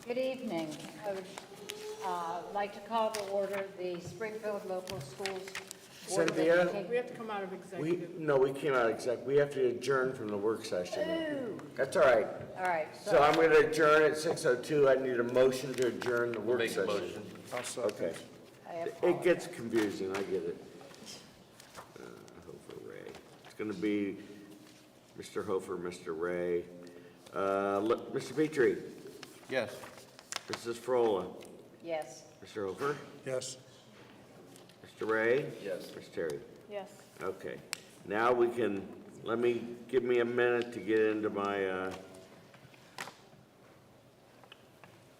Good evening. I would like to call to order the Springfield Local Schools Board of Cynthia? Education. We have to come out of executive. We came out exec, we have to adjourn from the work session. Ooh. That's all right. All right, So I'm gonna adjourn at 6:02. I need a motion to adjourn the work Make a session. motion. Okay. I It apologize. gets confusing, I get it. Hofer Ray. It's gonna be Mr. Hofer, Mr. Ray. Mr. Petrie, Yes. Mrs. Frola, Yes. Mr. Hofer, Yes. Mr. Ray? Yes. Ms. Terry? Yes. Okay. Now we can, give me a minute to get into my,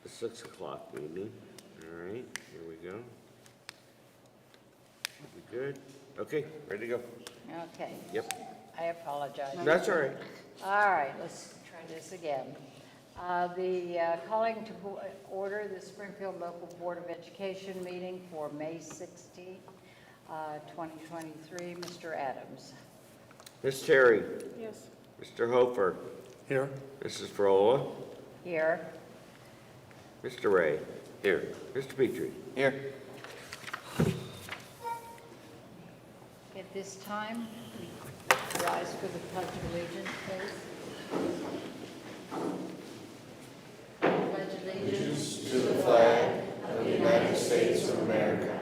the 6 o'clock meeting. All right, here we go. We good? Okay, ready to go. Okay. Yep. I apologize. That's all right. All right, let's try this again. Calling to order the Springfield Local Board of Education meeting for May 16th, 2023. Mr. Adams. Ms. Terry? Yes. Mr. Hofer? Here. Mrs. Frola? Here. Mr. Ray? Here. Mr. Petrie? Here. At this time, we rise for the Pledge of Allegiance, please. Pledge allegiance To the flag of the United States of America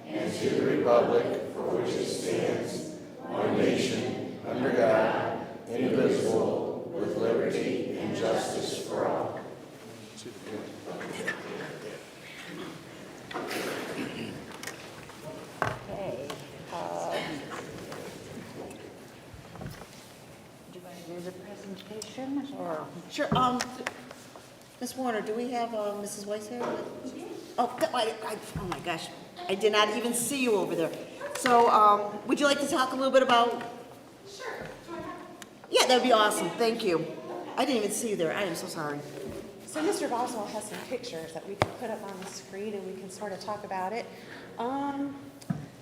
and to the republic for which it stands, one nation, under God, indivisible, with liberty and justice for all. Okay. Do I do the presentation or? Sure, Ms. Warner, do we have, Mrs. Weiss here? Oh, oh my gosh, I did not even see you over there. So, would you like to talk a little bit about? Sure. Yeah, that'd be awesome, thank you. I didn't even see you there, I am so sorry. So Mr. Boswell has some pictures that we can put up on the screen and we can sort of talk about it.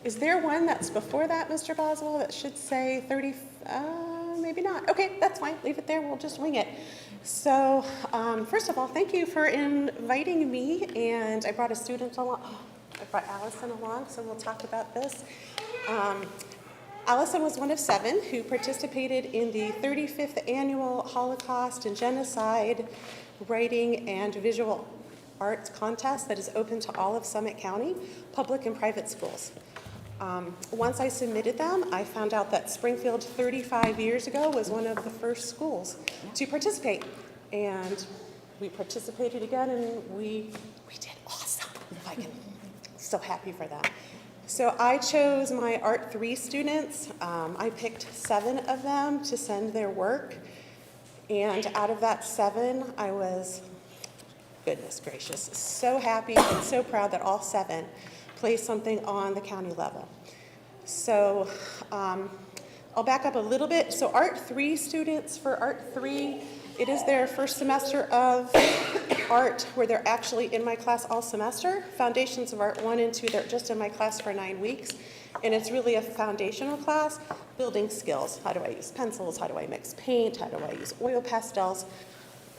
Is there one that's before that, Mr. Boswell, that should say 30, maybe not. Okay, that's fine, leave it there, we'll just wing it. So, first of all, thank you for inviting me, and I brought a student along. Oh, I brought Allison along, so we'll talk about this. Allison was one of 7 who participated in the 35th Annual Holocaust and Genocide Writing and Visual Arts Contest that is open to all of Summit County, public and private schools. Once I submitted them, I found out that Springfield 35 years ago was one of the first schools to participate. And we participated again, and we did awesome. So happy for that. So I chose my Art 3 students. I picked 7 of them to send their work. And out of that 7, I was, goodness gracious, so happy and so proud that all 7 placed something on the county level. So I'll back up a little bit. So Art 3 students, for Art 3, it is their first semester of art where they're actually in my class all semester. Foundations of Art 1 and 2, they're just in my class for 9 weeks. And it's really a foundational class, building skills. How do I use pencils? How do I mix paint? How do I use oil pastels?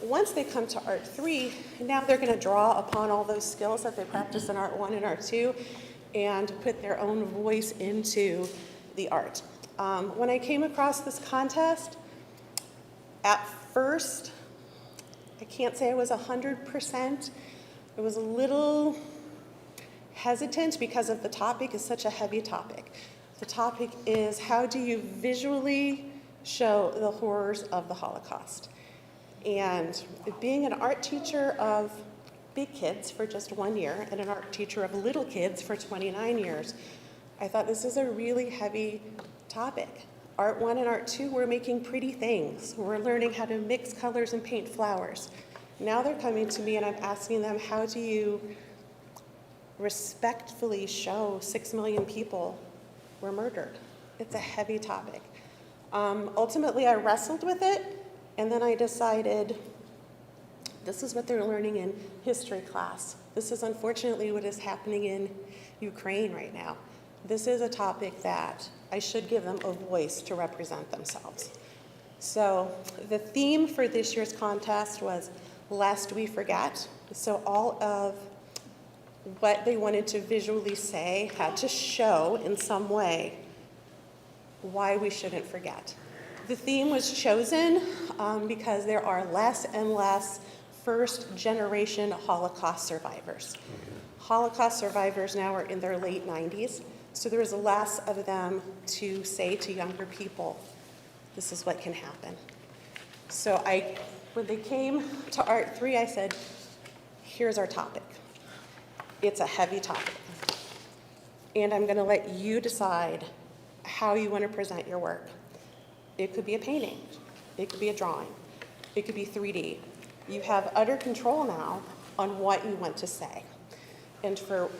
Once they come to Art 3, now they're going to draw upon all those skills that they practice in Art 1 and Art 2 and put their own voice into the art. When I came across this contest, at first, I can't say I was 100%. I was a little hesitant because of the topic is such a heavy topic. The topic is, how do you visually show the horrors of the Holocaust? And being an art teacher of big kids for just 1 year and an art teacher of little kids for 29 years, I thought this is a really heavy topic. Art 1 and Art 2, we're making pretty things. We're learning how to mix colors and paint flowers. Now they're coming to me and I'm asking them, how do you respectfully show 6 million people were murdered? It's a heavy topic. Ultimately, I wrestled with it, and then I decided this is what they're learning in history class. This is unfortunately what is happening in Ukraine right now. This is a topic that I should give them a voice to represent themselves. So the theme for this year's contest was lest we forget. So all of what they wanted to visually say had to show in some way why we shouldn't forget. The theme was chosen because there are less and less first-generation Holocaust survivors. Holocaust survivors now are in their late 90s, so there is less of them to say to younger people, this is what can happen. So when they came to Art 3, I said, here's our topic. It's a heavy topic. And I'm going to let you decide how you want to present your work. It could be a painting. It could be a drawing. It could be 3D. You have utter control now on what you want to say. And for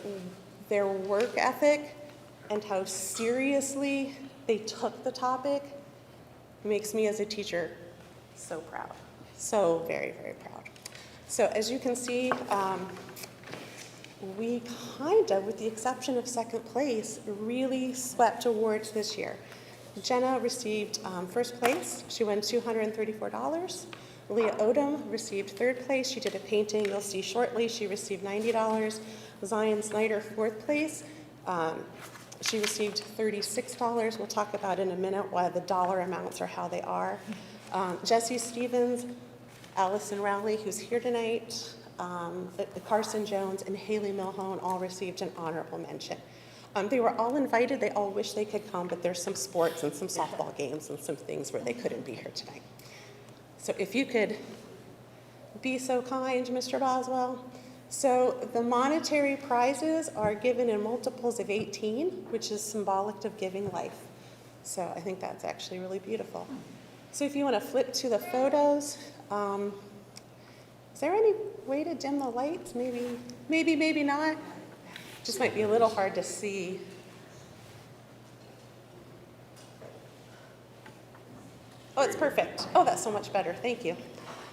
their work ethic and how seriously they took the topic makes me as a teacher so proud. So very, very proud. So as you can see, we kind of, with the exception of second place, really swept awards this year. Jenna received first place. She won $234. Leah Odom received third place. She did a painting you'll see shortly. She received $90. Zion Snyder, fourth place. She received $36. We'll talk about in a minute why the dollar amounts are how they are. Jesse Stevens, Allison Rowley, who's here tonight, Carson Jones, and Haley Milhone all received an honorable mention. They were all invited. They all wish they could come, but there's some sports and some softball games and some things where they couldn't be here tonight. So if you could be so kind, Mr. Boswell. So the monetary prizes are given in multiples of 18, which is symbolic of giving life. So I think that's actually really beautiful. So if you want to flip to the photos, is there any way to dim the lights? Maybe not. Just might be a little hard to see. Oh, it's perfect. Oh, that's so much better. Thank you.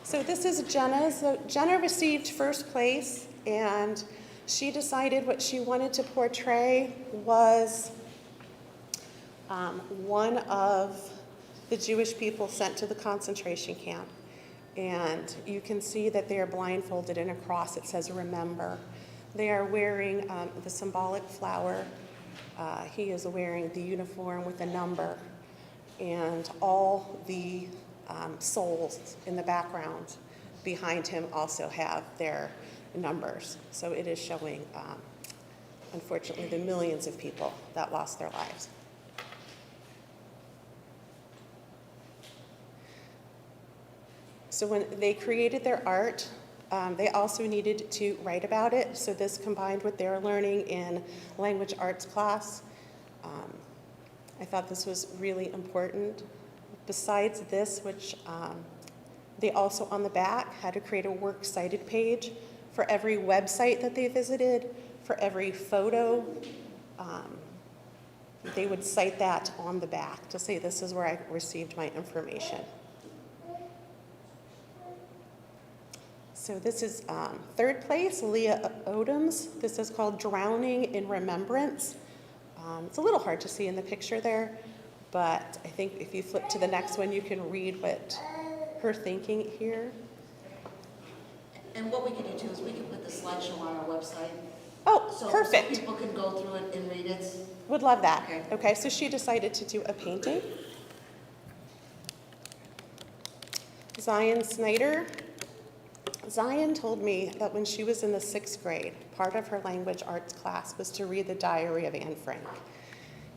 So this is Jenna's. So Jenna received first place, and she decided what she wanted to portray was one of the Jewish people sent to the concentration camp. And you can see that they are blindfolded, and across it says, remember. They are wearing the symbolic flower. He is wearing the uniform with a number. And all the souls in the background behind him also have their numbers. So it is showing, unfortunately, the millions of people that lost their lives. So when they created their art, they also needed to write about it. So this combined with their learning in language arts class. I thought this was really important. Besides this, which they also on the back had to create a works cited page for every website that they visited, for every photo. They would cite that on the back to say this is where I received my information. So this is third place, Leah Odom's. This is called Drowning in Remembrance. It's a little hard to see in the picture there, but I think if you flip to the next one, you can read what her thinking here. And what we could do too is we could put the slideshow on our website. Oh, So perfect. people can go through it and read it. Would love that. Okay. Okay, so she decided to do a painting. Zion Snyder. Zion told me that when she was in the 6th grade, part of her language arts class was to read the diary of Anne Frank.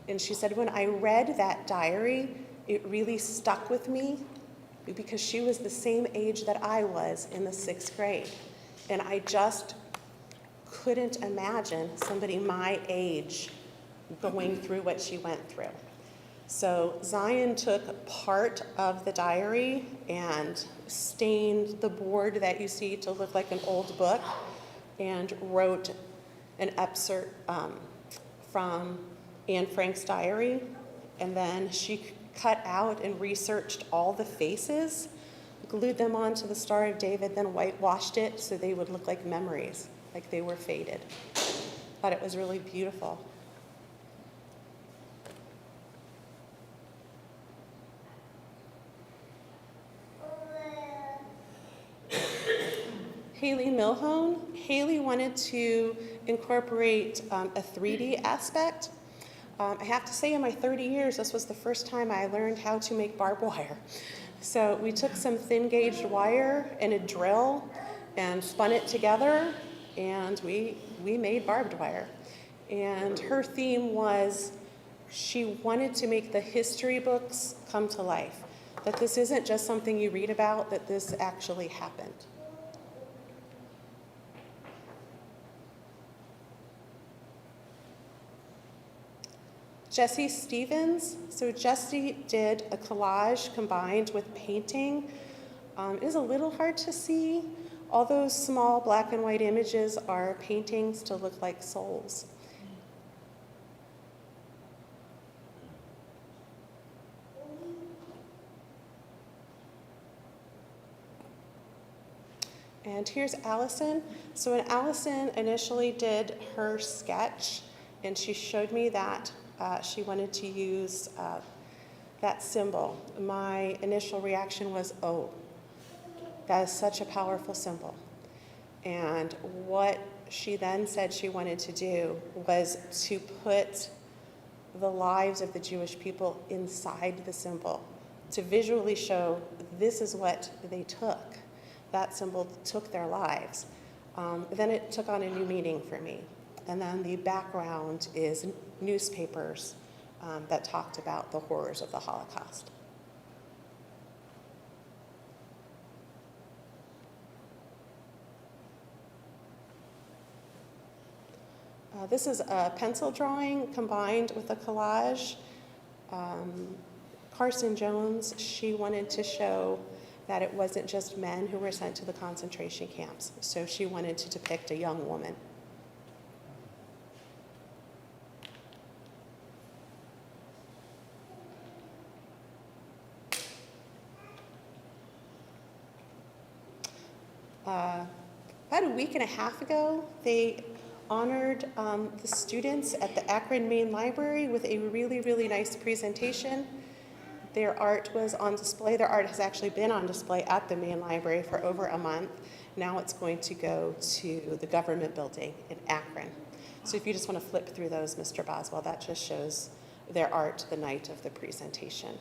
And she said, when I read that diary, it really stuck with me because she was the same age that I was in the 6th grade. And I just couldn't imagine somebody my age going through what she went through. So Zion took part of the diary and stained the board that you see to look like an old book and wrote an excerpt from Anne Frank's diary. And then she cut out and researched all the faces, glued them onto the Star of David, then whitewashed it so they would look like memories, like they were faded. Thought it was really beautiful. Haley Milhone. Haley wanted to incorporate a 3D aspect. I have to say, in my 30 years, this was the first time I learned how to make barbed wire. So we took some thin gauge wire and a drill and spun it together, and we made barbed wire. And her theme was she wanted to make the history books come to life, that this isn't just something you read about, that this actually happened. Jesse Stevens. So Jesse did a collage combined with painting. It is a little hard to see. All those small black and white images are paintings to look like souls. And here's Allison. So when Allison initially did her sketch, and she showed me that she wanted to use that symbol, my initial reaction was, oh, that is such a powerful symbol. And what she then said she wanted to do was to put the lives of the Jewish people inside the symbol, to visually show this is what they took. That symbol took their lives. Then it took on a new meaning for me. And then the background is newspapers that talked about the horrors of the Holocaust. This is a pencil drawing combined with a collage. Carson Jones, she wanted to show that it wasn't just men who were sent to the concentration camps. So she wanted to depict a young woman. About a week and a half ago, they honored the students at the Akron Main Library with a really, really nice presentation. Their art was on display. Their art has actually been on display at the Main Library for over a month. Now it's going to go to the government building in Akron. So if you just want to flip through those, Mr. Boswell, that just shows their art the night of the presentation.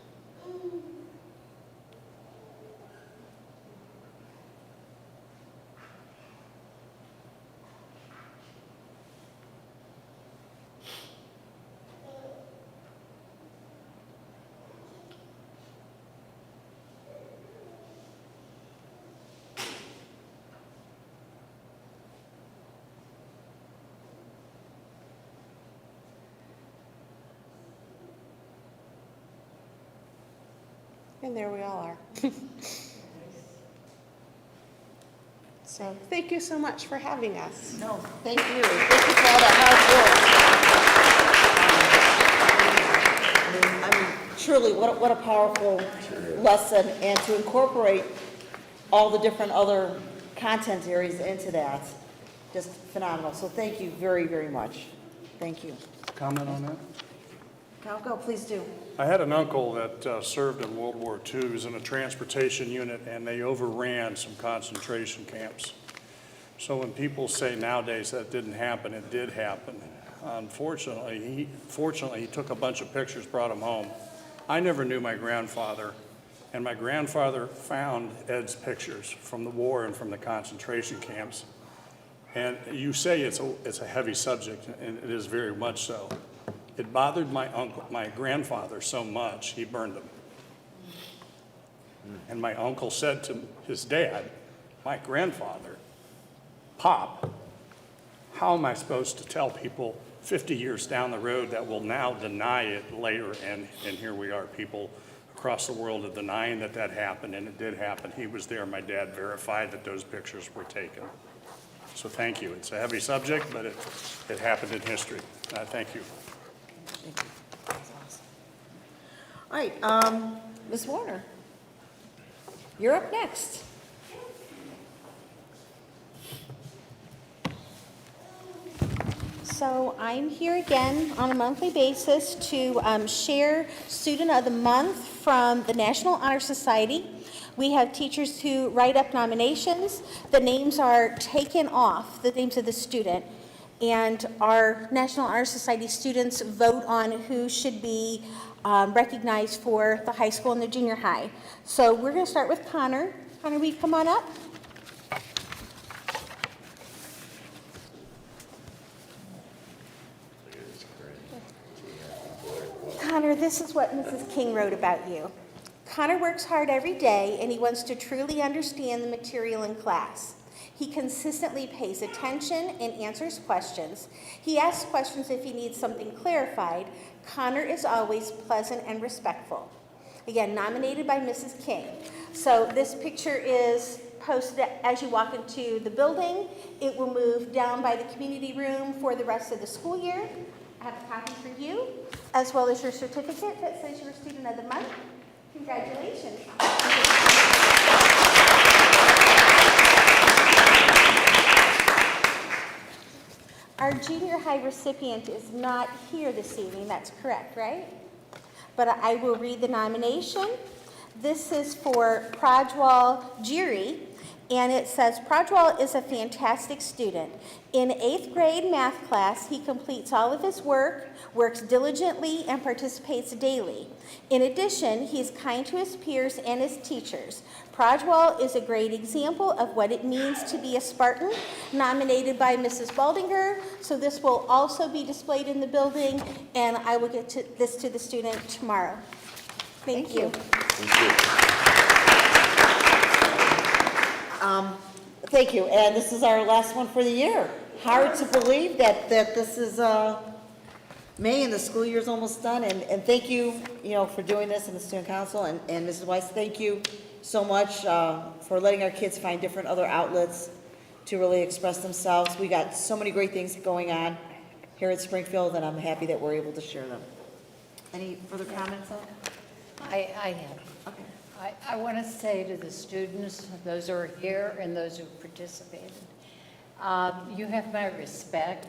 And there we all are. So thank you so much for having us. No, thank you. Thank you for all that hard work. I mean, truly, what a powerful lesson, and to incorporate all the different other content areas into that, just phenomenal. So thank you very, very much. Thank you. Comment on that? Go, please do. I had an uncle that served in World War II. He was in a transportation unit, and they overran some concentration camps. So when people say nowadays that didn't happen, it did happen. Unfortunately, he took a bunch of pictures, brought them home. I never knew my grandfather, and my grandfather found Ed's pictures from the war and from the concentration camps. And you say it's a heavy subject, and it is very much so. It bothered my grandfather so much, he burned them. And my uncle said to his dad, my grandfather, Pop, how am I supposed to tell people 50 years down the road that will now deny it later? And here we are, people across the world are denying that happened, and it did happen. He was there, my dad verified that those pictures were taken. So thank you. It's a heavy subject, but it happened in history. Thank you. Thank you. That's awesome. All right, Ms. Warner, you're up next. So I'm here again on a monthly basis to share Student of the Month from the National Honor Society. We have teachers who write up nominations. The names are taken off, the names of the student, and our National Honor Society students vote on who should be recognized for the high school and the junior high. So we're going to start with Connor. Connor, will you come on up? Connor, this is what Mrs. King wrote about you. Connor works hard every day, and he wants to truly understand the material in class. He consistently pays attention and answers questions. He asks questions if he needs something clarified. Connor is always pleasant and respectful. Again, nominated by Mrs. King. So this picture is posted as you walk into the building. It will move down by the community room for the rest of the school year. I have a copy for you, as well as your certificate that says you're a student of the month. Congratulations. Our junior high recipient is not here this evening, that's correct, right? But I will read the nomination. This is for Prajwal Giri, and it says, Prajwal is a fantastic student. In 8th grade math class, he completes all of his work, works diligently, and participates daily. In addition, he is kind to his peers and his teachers. Prajwal is a great example of what it means to be a Spartan, nominated by Mrs. Baldinger. So this will also be displayed in the building, and I will get this to the student tomorrow. Thank you. Thank you, and this is our last one for the year. Hard to believe that this is May and the school year's almost done, and thank you, for doing this, and the student council, and Mrs. Weiss, thank you so much for letting our kids find different other outlets to really express themselves. We got so many great things going on here at Springfield, and I'm happy that we're able to share them. Any further comments on it? I have. Okay. I want to say to the students, those who are here and those who participated, you have my respect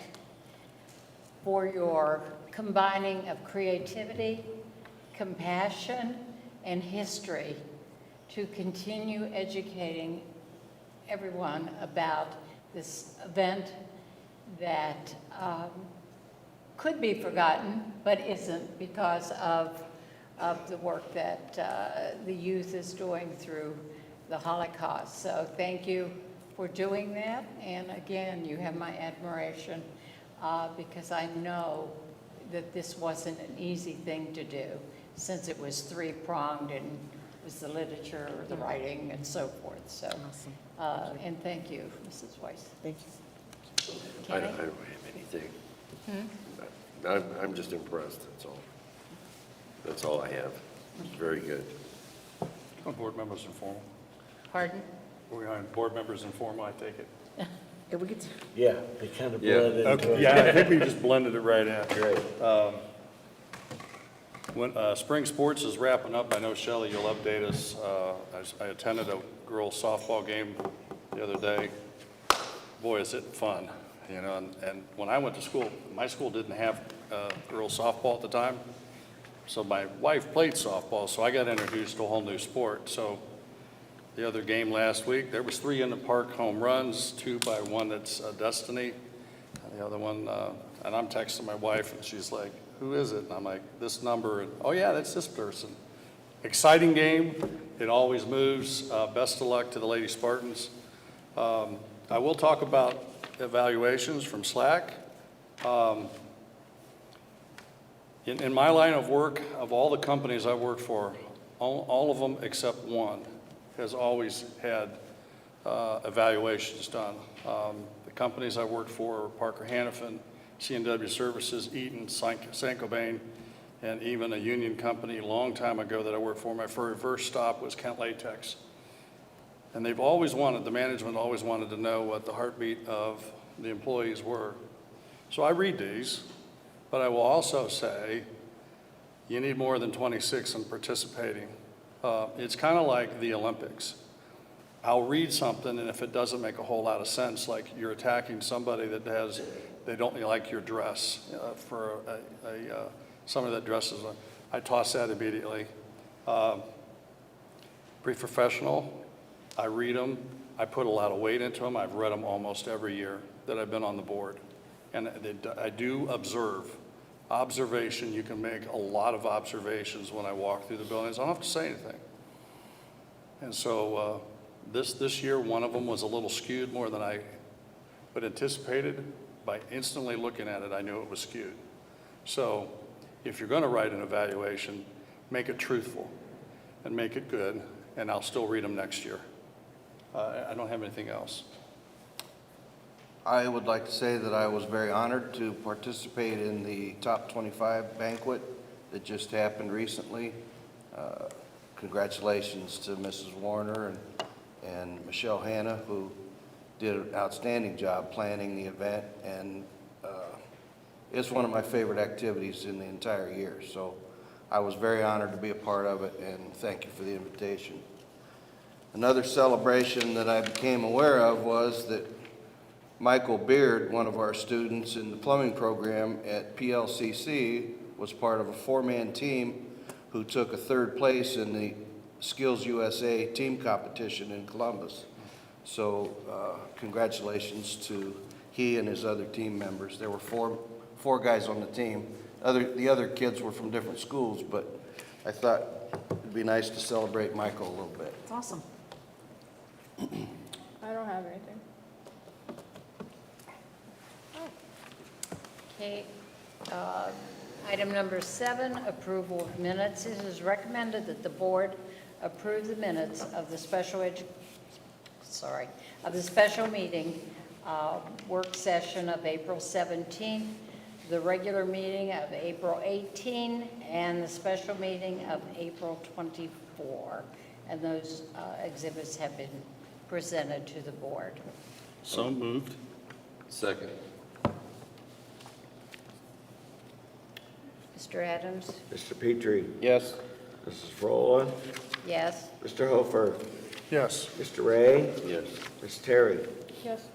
for your combining of creativity, compassion, and history to continue educating everyone about this event that could be forgotten, but isn't because of the work that the youth is doing through the Holocaust. So thank you for doing that. And again, you have my admiration because I know that this wasn't an easy thing to do since it was three-pronged and it was the literature, the writing, and so forth. So, and thank you, Mrs. Weiss. Thank you. I don't have anything. I'm just impressed, that's all. That's all I have. It's very good. Are board members informal? Pardon? We're behind board members informal, I take it. Yeah, we get to. Yeah, they kind of Yeah. blend into Okay, it. yeah, I think we just blended it right in. Great. When spring sports is wrapping up, I know, Shelley, you'll update us. I attended a girls softball game the other day. Boy, is it fun, and when I went to school, my school didn't have girls softball at the time. So my wife played softball, so I got introduced to a whole new sport. So the other game last week, there was 3 in the park home runs, 2 by one that's Destiny. And the other one, and I'm texting my wife, and she's like, who is it? And I'm like, this number. And, oh, yeah, that's this person. Exciting game. It always moves. Best of luck to the Lady Spartans. I will talk about evaluations from SLAC. In my line of work, of all the companies I work for, all of them except one has always had evaluations done. The companies I worked for were Parker Hannifin, C&W Services, Eaton, Saint-Gobain, and even a union company a long time ago that I worked for. My first stop was Kent Latex. And they've always wanted, the management always wanted to know what the heartbeat of the employees were. So I read these, but I will also say you need more than 26 in participating. It's kind of like the Olympics. I'll read something, and if it doesn't make a whole lot of sense, like you're attacking somebody that they don't like your dress for somebody that dresses, I toss that immediately. Pretty professional. I read them. I put a lot of weight into them. I've read them almost every year that I've been on the board. And I do observe. Observation, you can make a lot of observations when I walk through the buildings. I don't have to say anything. And so this year, one of them was a little skewed more than I would anticipated. By instantly looking at it, I knew it was skewed. So if you're going to write an evaluation, make it truthful and make it good, and I'll still read them next year. I don't have anything else. I would like to say that I was very honored to participate in the Top 25 banquet that just happened recently. Congratulations to Mrs. Warner and Michelle Hanna, who did an outstanding job planning the event, and it's one of my favorite activities in the entire year. So I was very honored to be a part of it, and thank you for the invitation. Another celebration that I became aware of was that Michael Beard, one of our students in the plumbing program at PLCC, was part of a four-man team who took a third place in the Skills USA team competition in Columbus. So congratulations to he and his other team members. There were four guys on the team. The other kids were from different schools, but I thought it'd be nice to celebrate Michael a little bit. It's awesome. I don't have anything. Okay, item number 7, approval of minutes. It is recommended that the board approve the minutes of the special meeting, work session of April 17th, the regular meeting of April 18, and the special meeting of April 24. And those exhibits have been presented to the board. So moved. Second. Mr. Adams? Mr. Petrie, Yes. Mrs. Frola, Yes. Mr. Hofer, Yes. Mr. Ray, Yes. Ms. Terry. Yes.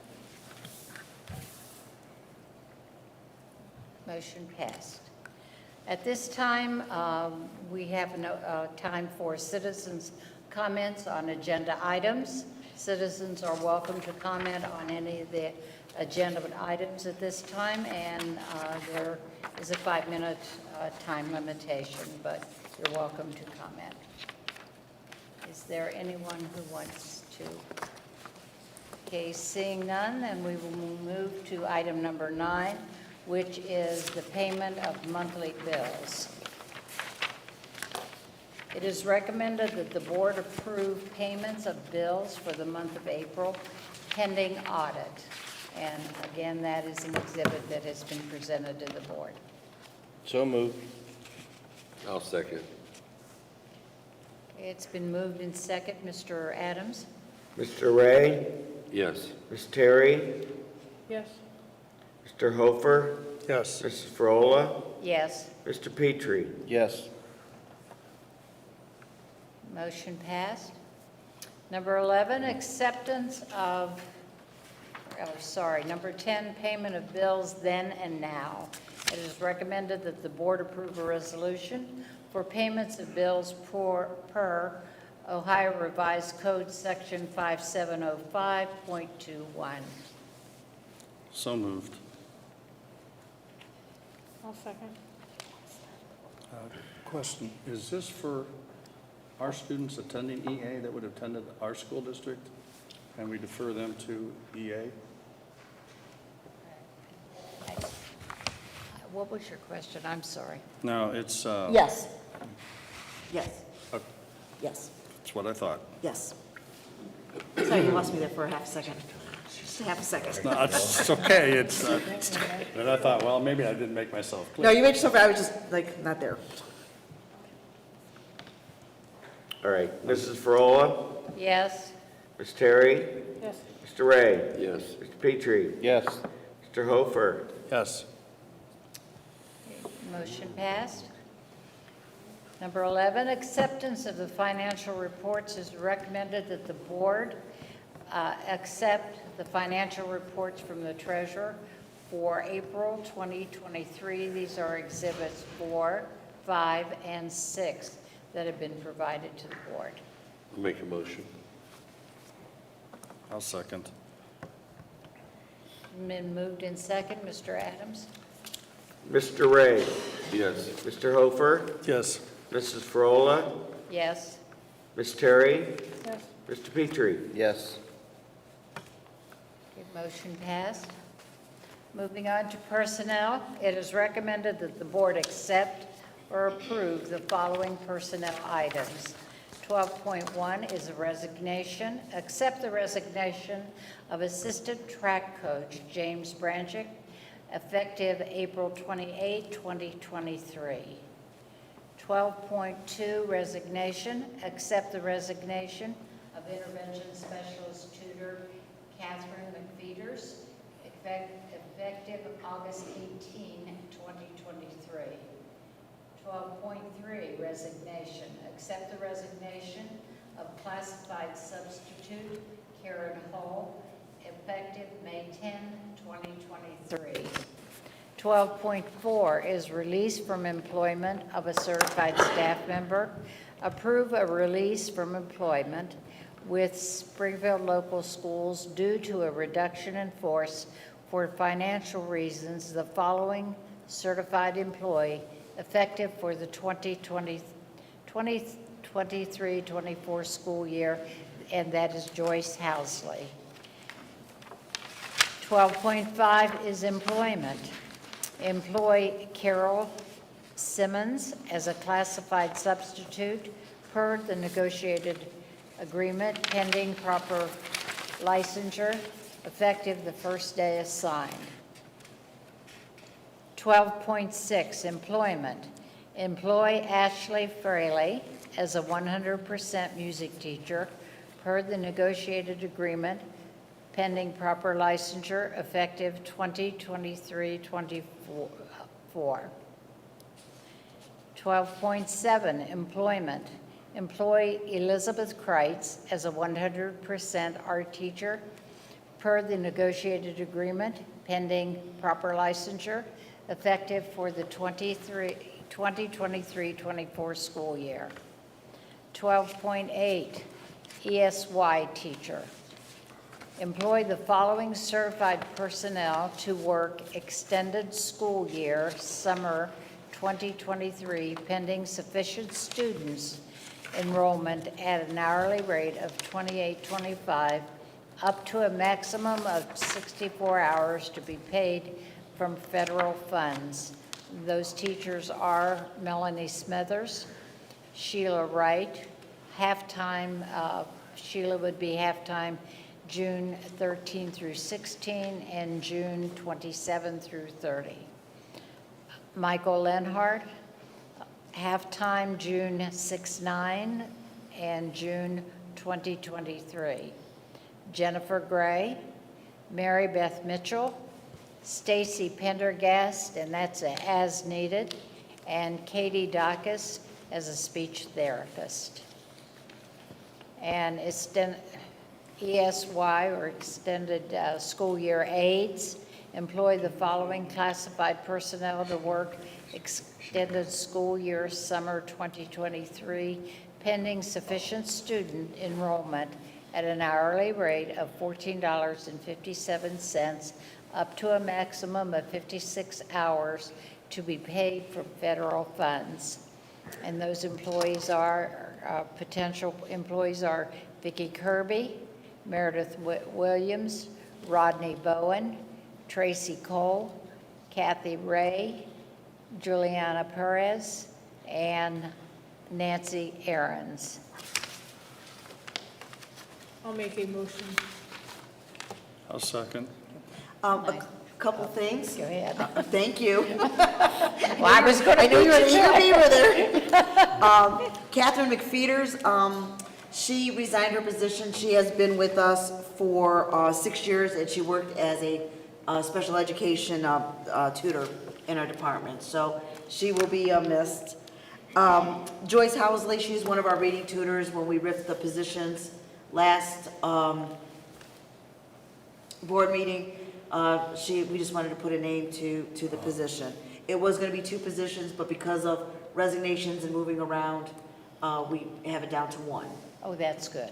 Motion passed. At this time, we have no time for citizens' comments on agenda items. Citizens are welcome to comment on any of the agenda items at this time, and there is a 5-minute time limitation, but you're welcome to comment. Is there anyone who wants to? Okay, seeing none, then we will move to item number 9, which is the payment of monthly bills. It is recommended that the board approve payments of bills for the month of April pending audit. And again, that is an exhibit that has been presented to the board. So moved. I'll second. It's been moved in second. Mr. Adams? Mr. Ray, Yes. Ms. Terry, Yes. Mr. Hofer, Yes. Mrs. Frola, Yes. Mr. Petrie. Yes. Motion passed. Number 11, acceptance of, number 10, payment of bills then and now. It is recommended that the board approve a resolution for payments of bills per Ohio Revised Code Section 5705.21. So moved. I'll second. Question, is this for our students attending EA that would have attended our school district? And we defer them to EA? What was your question? I'm sorry. No, it's, Yes. Yes. Okay. Yes. that's what I thought. Yes. Sorry, you lost me there for a half a second. Just a half a second. No, it's okay, it's, and I thought, well, maybe I didn't make myself No, clear. you made yourself, I was just like, not there. All right, Mrs. Frola, Yes. Ms. Terry, Yes. Mr. Ray, Yes. Mr. Petrie, Yes. Mr. Hofer. Yes. Motion passed. Number 11, acceptance of the financial reports is recommended that the board accept the financial reports from the treasurer for April 2023. These are exhibits 4, 5, and 6 that have been provided to the board. Make a motion. I'll second. Been moved in second. Mr. Adams? Mr. Ray, Yes. Mr. Hofer, Yes. Mrs. Frola, Yes. Ms. Terry, Yes. Mr. Petrie. Yes. Okay, motion passed. Moving on to personnel, it is recommended that the board accept or approve the following personnel items. 12.1 is a resignation. Accept the resignation of assistant track coach James Branchick, effective April 28, 2023. 12.2, resignation. Accept the resignation of intervention specialist tutor Catherine McFeeters, effective August 18, 2023. 12.3, resignation. Accept the resignation of classified substitute Karen Hull, effective May 10, 2023. 12.4 is release from employment of a certified staff member. Approve a release from employment with Springfield Local Schools due to a reduction in force for financial reasons. The following certified employee effective for the 2023-24 school year, and that is Joyce Housley. 12.5 is employment. Employ Carol Simmons as a classified substitute per the negotiated agreement pending proper licensure, effective the first day assigned. 12.6, employment. Employ Ashley Fraley as a 100% music teacher per the negotiated agreement pending proper licensure, effective 2023-24. 12.7, employment. Employ Elizabeth Kreitz as a 100% art teacher per the negotiated agreement pending proper licensure, effective for the 2023-24 school year. 12.8, ESY teacher. Employ the following certified personnel to work extended school year, summer 2023, pending sufficient students enrollment at an hourly rate of $28.25, up to a maximum of 64 hours to be paid from federal funds. Those teachers are Melanie Smithers, Sheila Wright, half-time, Sheila would be half-time June 13 through 16 and June 27 through 30. Michael Lenhart, half-time June 6-9 and June 2023. Jennifer Gray, Mary Beth Mitchell, Stacy Pendergast, and that's a as needed, and Katie Dacus as a speech therapist. And ESY, or extended school year aides, employ the following classified personnel to work extended school year summer 2023, pending sufficient student enrollment at an hourly rate of $14.57, up to a maximum of 56 hours to be paid from federal funds. And those employees are, potential employees are Vicki Kirby, Meredith Williams, Rodney Bowen, Tracy Cole, Kathy Ray, Juliana Perez, and Nancy Aarons. I'll make a motion. I'll second. A couple things. Go ahead. Thank you. Well, I was going to I knew you were beat you eager to beaver there. Catherine McFeeters, she resigned her position. She has been with us for 6 years, and she worked as a special education tutor in our department. So she will be missed. Joyce Housley, she's one of our reading tutors when we ripped the positions last board meeting. We just wanted to put a name to the position. It was going to be 2 positions, but because of resignations and moving around, we have it down to 1. Oh, that's good.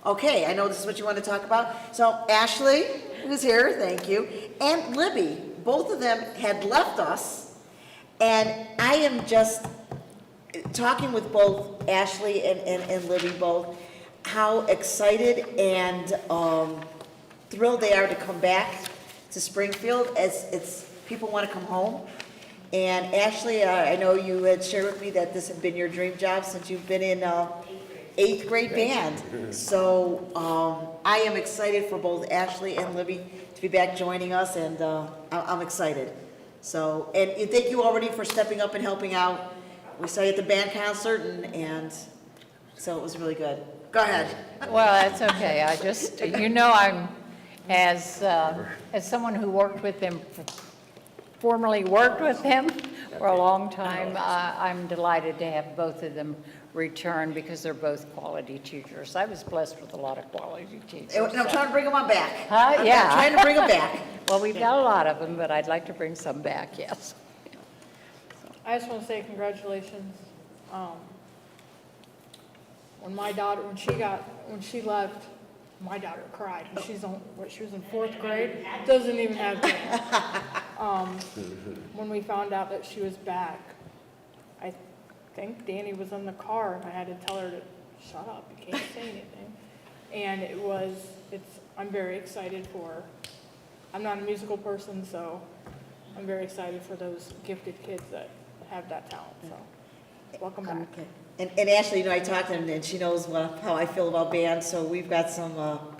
Okay, I know this is what you want to talk about. So Ashley, who's here, thank you, and Libby, both of them had left us. And I am just talking with both Ashley and Libby both, how excited and thrilled they are to come back to Springfield as it's, people want to come home. And Ashley, I know you had shared with me that this had been your dream job since you've been in eighth grade band. So I am excited for both Ashley and Libby to be back joining us, and I'm excited. So, and thank you already for stepping up and helping out. We saw you at the band concert, and so it was really good. Go ahead. Well, that's okay. I just, I'm, as someone who worked with them, formerly worked with him for a long time, I'm delighted to have both of them return because they're both quality teachers. I was blessed with a lot of quality teachers. And I'm trying to bring them on back. Yeah. I'm trying to bring them back. Well, we've got a lot of them, but I'd like to bring some back, yes. I just want to say congratulations. When she left, my daughter cried. She was in fourth grade, doesn't even have kids. When we found out that she was back, I think Danny was in the car and I had to tell her to shut up, you can't say anything. And I'm very excited for, I'm not a musical person, so I'm very excited for those gifted kids that have that talent, so welcome back. Okay. And Ashley, I talked to her, and she knows how I feel about bands, so we've got some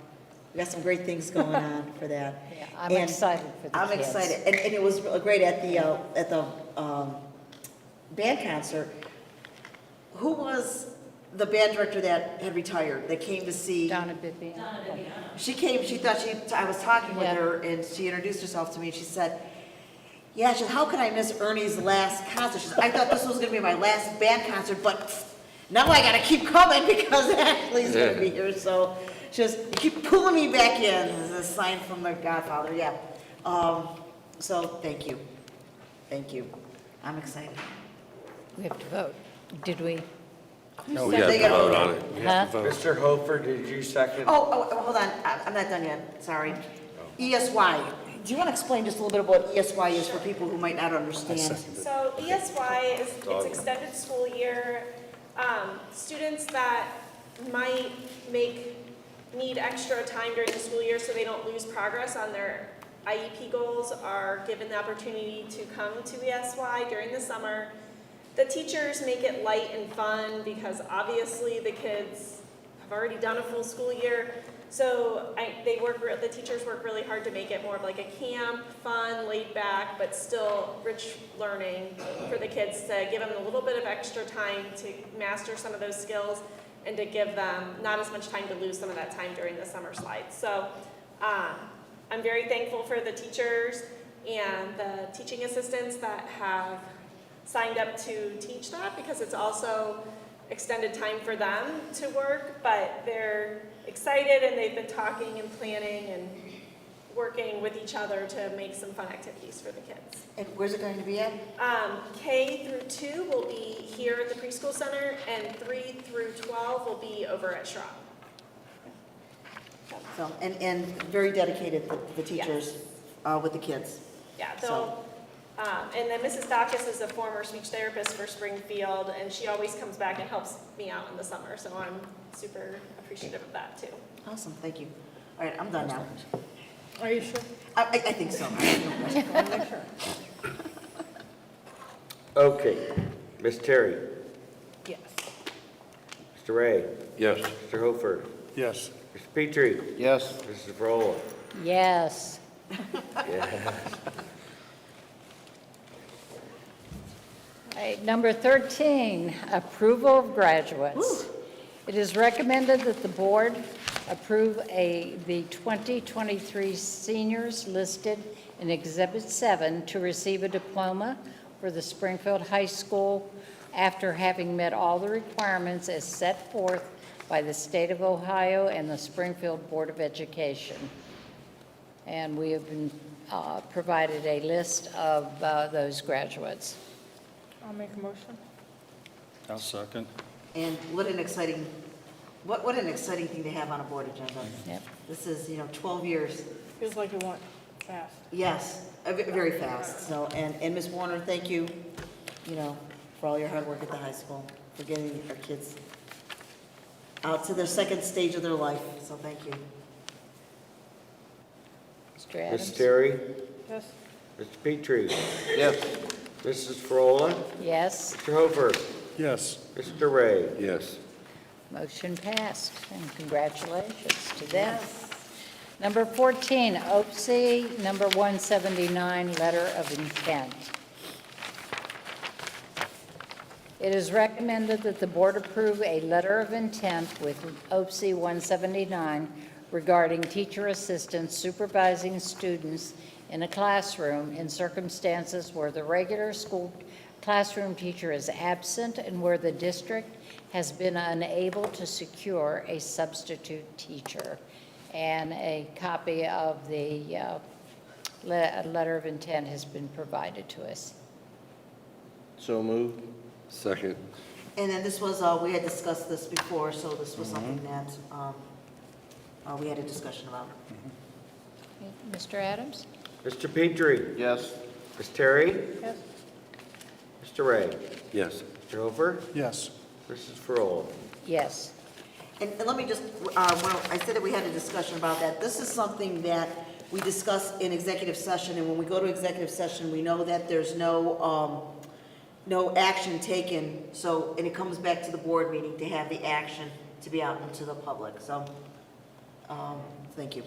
great things going on for that. Yeah, I'm And excited for the I'm kids. excited, and it was great at the band concert. Who was the band director that had retired, that came to see? Donna Bibby. She came, I was talking with Yeah. her, and she introduced herself to me, and she said, yeah, she said, how could I miss Ernie's last concert? She said, I thought this was gonna be my last band concert, but now I gotta keep coming because Ashley's gonna be here, so she says, you keep pulling me back in, this is a sign from the Godfather, yeah. So, thank you, I'm excited. We have to vote. Did we? We got to vote on it. Huh? Mr. Hofer, did you second? Oh, hold on, I'm not done yet, sorry. ESY, do you wanna explain just a little bit what ESY is for people who might not understand? So ESY is, it's extended school year. Students that might need extra time during the school year so they don't lose progress on their IEP goals are given the opportunity to come to ESY during the summer. The teachers make it light and fun because obviously the kids have already done a full school year. So the teachers work really hard to make it more of like a camp, fun, laid back, but still rich learning for the kids to give them a little bit of extra time to master some of those skills and to give them not as much time to lose some of that time during the summer slides. So I'm very thankful for the teachers and the teaching assistants that have signed up to teach that because it's also extended time for them to work, but they're excited and they've been talking and planning and working with each other to make some fun activities for the kids. And where's it going to be at? K through 2 will be here at the preschool center and 3 through 12 will be over at Schropp. So, and very dedicated, the teachers, with the kids. Yeah, So- and then Mrs. Dacus is a former speech therapist for Springfield, and she always comes back and helps me out in the summer, so I'm super appreciative of that too. Awesome, thank you. All right, I'm done now. Are you sure? I think so. Okay. Ms. Terry, Yes. Mr. Ray, Yes. Mr. Hofer, Yes. Mr. Petrie, Yes. Mrs. Frola. Yes. All right, number 13, approval of graduates. It is recommended that the board approve the 2023 seniors listed in Exhibit 7 to receive a diploma for the Springfield High School after having met all the requirements as set forth by the State of Ohio and the Springfield Board of Education. And we have been provided a list of those graduates. I'll make a motion. I'll second. And what an exciting thing to have on a board agenda. Yep. This is, 12 years. Feels like it went fast. Yes, very fast. So, and Ms. Warner, thank you, for all your hard work at the high school, for getting our kids out to their second stage of their life. So thank you. Mr. Adams? Ms. Terry? Yes. Mr. Petrie? Yes. Mrs. Frola? Yes, Mr. Hofer? Yes. Mr. Ray? Yes. motion passed, and congratulations to them. Number 14, OPSI, number 179, letter of intent. It is recommended that the board approve a letter of intent with OPSI 179 regarding teacher assistants supervising students in a classroom in circumstances where the regular school classroom teacher is absent and where the district has been unable to secure a substitute teacher. And a copy of the letter of intent has been provided to us. So moved. Second. And then this was, we had discussed this before, so this was something that we had a discussion about. Mr. Adams? Mr. Petrie? Yes. Ms. Terry? Yes. Mr. Ray? Yes. Mr. Hofer? Yes. Mrs. Frola? Yes. And let me just, when I said that we had a discussion about that, this is something that we discuss in executive session, and when we go to executive session, we know that there's no action taken, so, and it comes back to the board meeting to have the action to be out into the public, so, thank you.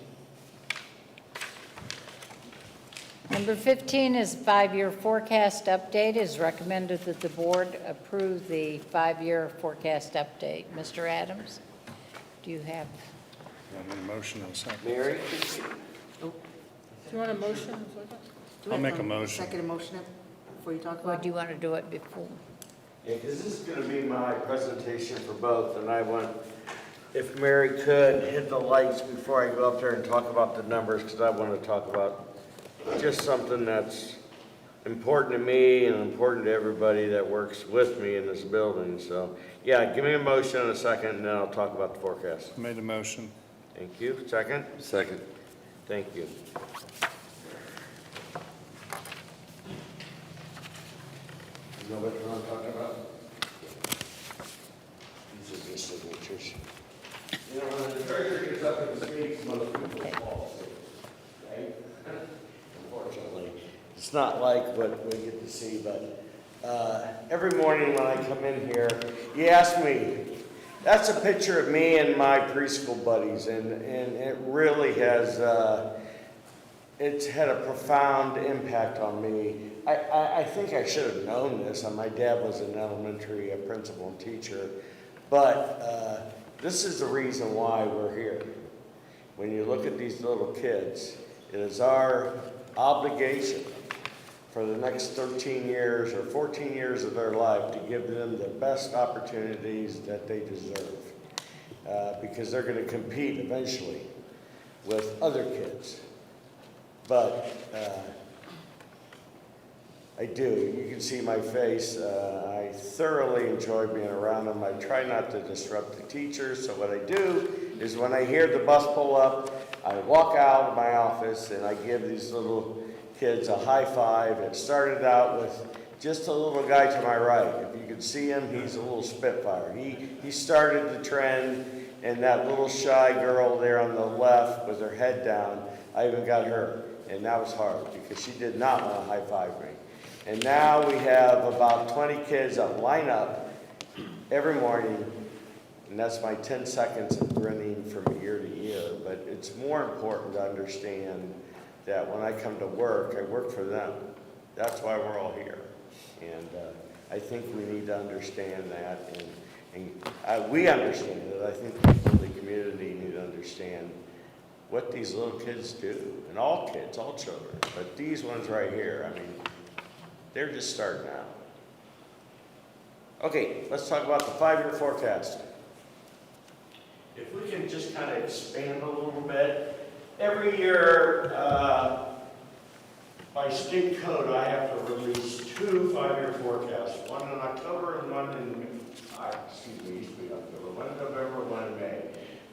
Number 15 is 5-year forecast update. It is recommended that the board approve the 5-year forecast update. Mr. Adams, do you have? I need a motion in a second. Mary? Do you want a motion? Do we I'll have make a motion. Second motion before you talk Or about do it? you want to do it before? Yeah, because this is going to be my presentation for both, and I want, if Mary could, hit the lights before I go up there and talk about the numbers, because I want to talk about just something that's important to me and important to everybody that works with me in this building. So, yeah, give me a motion in a second, and then I'll talk about the forecast. Made a motion. Thank you. Second? Second. Thank you. You know what I'm talking about? These are just signatures. You know, when the treasurer gets up and speaks, most people fall asleep, right? Unfortunately, it's not like what we get to see, but every morning when I come in here, you ask me, that's a picture of me and my preschool buddies, and it really has, it's had a profound impact on me. I think I should have known this. My dad was an elementary principal and teacher, but this is the reason why we're here. When you look at these little kids, it is our obligation for the next 13 years or 14 years of their life to give them the best opportunities that they deserve, because they're going to compete eventually with other kids. But I do. You can see my face. I thoroughly enjoy being around them. I try not to disrupt the teachers, so what I do is when I hear the bus pull up, I walk out of my office and I give these little kids a high five. It started out with just a little guy to my right. If you could see him, he's a little spitfire. He started the trend, and that little shy girl there on the left with her head down, I even got her, and that was hard because she did not want to high five me. And now we have about 20 kids that line up every morning, and that's my 10 seconds of grinning from year to year. But it's more important to understand that when I come to work, I work for them. That's why we're all here. And I think we need to understand that, and we understand it. I think people in the community need to understand what these little kids do, and all kids, all children, but these ones right here, I mean, they're just starting out. Okay, let's talk about the 5-year forecast. If we can just kind of expand a little bit. Every year, by state code, I have to release two 5-year forecasts, one in October and one in, excuse me, used to be October, one in November, one in May.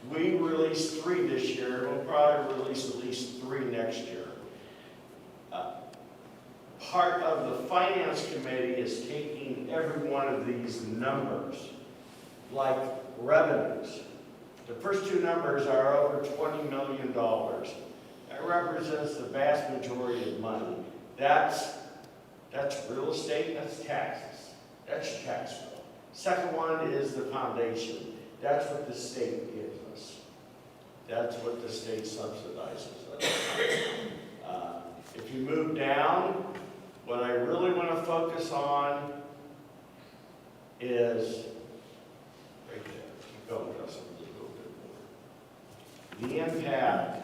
We released 3 this year, we'll probably release at least 3 next year. Part of the finance committee is taking every one of these numbers, like revenues. The first 2 numbers are over $20 million. That represents the vast majority of money. That's real estate, that's taxes. That's your tax bill. Second one is the foundation. That's what the state gives us. That's what the state subsidizes us. If you move down, what I really want to focus on is right there. Keep going, Justin, just a little bit more. The impact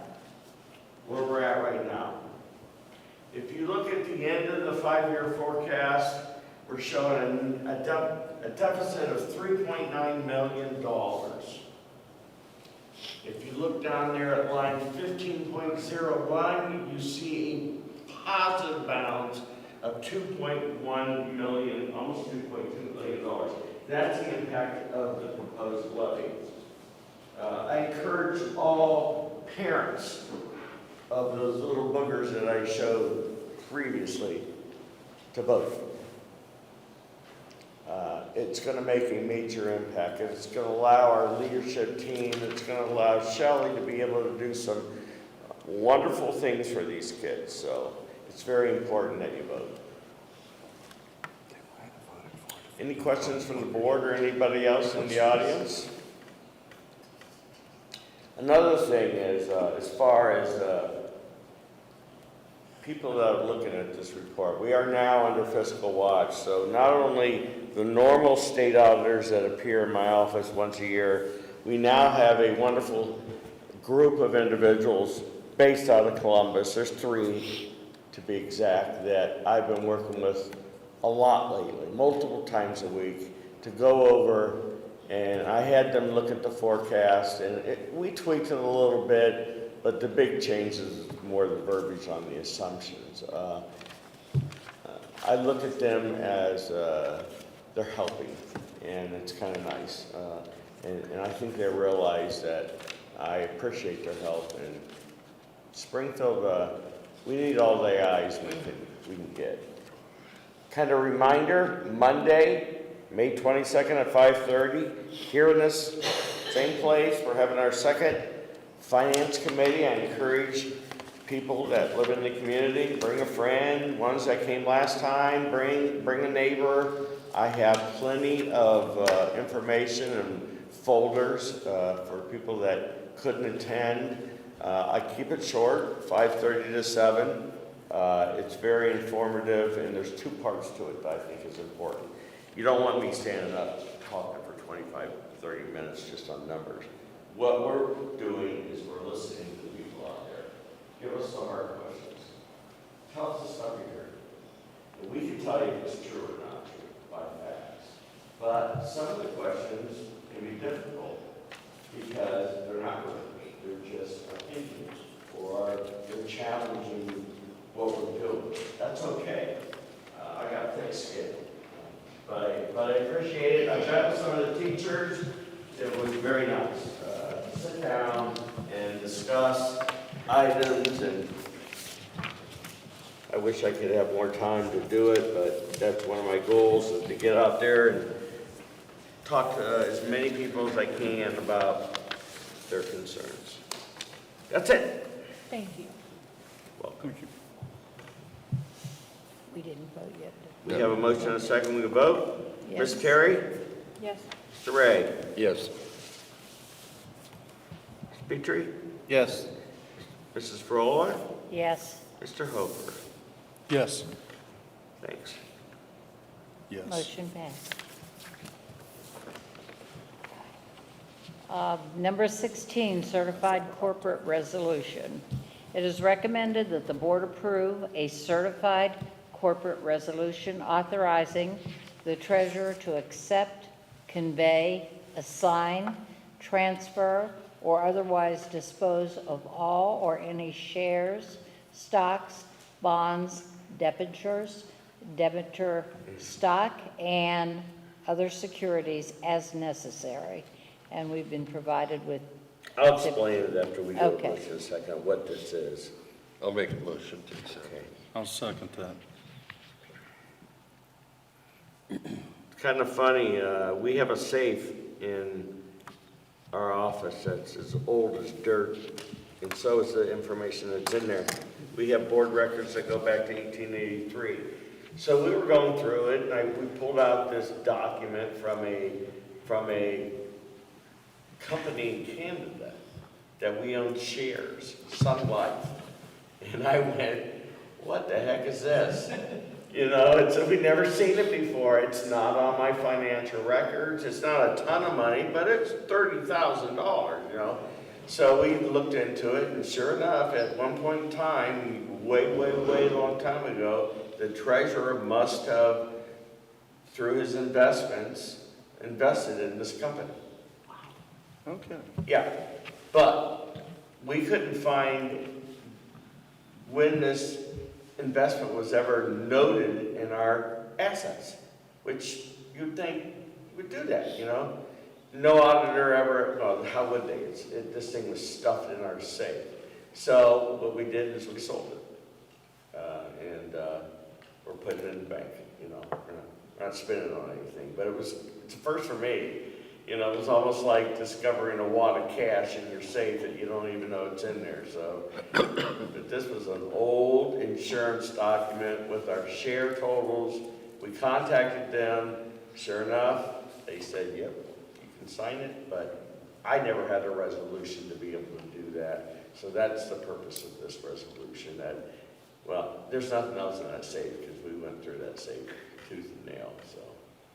where we're at right now. If you look at the end of the 5-year forecast, we're showing a deficit of $3.9 million. If you look down there at line 15.01, you see a positive balance of $2.1 million, almost $2.2 million. That's the impact of the proposed levy. I encourage all parents of those little boogers that I showed previously to vote. It's going to make a major impact. It's going to allow our leadership team, it's going to allow Shelley to be able to do some wonderful things for these kids. So it's very important that you vote. Any questions from the board or anybody else in the audience? Another thing is, as far as people that are looking at this report, we are now under fiscal watch. So not only the normal state auditors that appear in my office once a year, we now have a wonderful group of individuals based out of Columbus. There's 3 to be exact that I've been working with a lot lately, multiple times a week, to go over, and I had them look at the forecast, and we tweaked it a little bit, but the big change is more the verbiage on the assumptions. I look at them as they're helping, and it's kind of nice. And I think they realize that I appreciate their help, and Springfield, we need all the eyes we can get. Kind of reminder, Monday, May 22nd at 5:30, here in this same place, we're having our second finance committee. I encourage people that live in the community, bring a friend, ones that came last time, bring a neighbor. I have plenty of information and folders for people that couldn't attend. I keep it short, 5:30 to 7. It's very informative, and there's 2 parts to it that I think is important. You don't want me standing up talking for 25, 30 minutes just on numbers. What we're doing is we're listening to the people out there. Give us some hard questions. Tell us the stuff you heard. And we can tell you if it's true or not true by facts. But some of the questions can be difficult because they're not really, they're just opinions, or they're challenging what we're doing. That's okay. I got thick skin. But I appreciate it. I met with some of the teachers. It was very nice to sit down and discuss items, and I wish I could have more time to do it, but that's one of my goals, is to get out there and talk to as many people as I can about their concerns. That's it. Thank you. Welcome. We didn't vote yet. We have a motion and a second. We can vote. Ms. Yes. Carey? Yes. Mr. Ray? Yes. Ms. Petrie? Yes. Mrs. Frola? Yes, Mr. Hofer? Yes. Thanks. Yes. motion passed. Number 16, certified corporate resolution. It is recommended that the board approve a certified corporate resolution authorizing the treasurer to accept, convey, assign, transfer, or otherwise dispose of all or any shares, stocks, bonds, debentures, debenture stock and other securities as necessary. And we've been provided with, I'll explain it after we go Okay. to a second, what this is. I'll make a motion to accept. Okay. I'll second that. It's kind of funny, we have a safe in our office that's as old as dirt, and so is the information that's in there. We have board records that go back to 1883. So we were going through it, and we pulled out this document from a company in Canada that we own shares, Sun Life. And I went, what the heck is this? You know, we've never seen it before. It's not on my financial records. It's not a ton of money, but it's $30,000, you know. So we looked into it, and sure enough, at one point in time, way long time ago, the treasurer must have, through his investments, invested in this company. Okay. Yeah, but we couldn't find when this investment was ever noted in our assets, which you'd think would do that, you know? No auditor ever, well, how would they? This thing was stuffed in our safe. So what we did is we sold it. And we're putting it in the bank, you know? We're not spending it on anything, but it's a first for me. You know, it was almost like discovering a wad of cash in your safe that you don't even know it's in there, so. But this was an old insurance document with our share totals. We contacted them, sure enough, they said, yep, you can sign it, but I never had a resolution to be able to do that. So that's the purpose of this resolution, that, well, there's nothing else in that safe, because we went through that safe tooth and nail, so.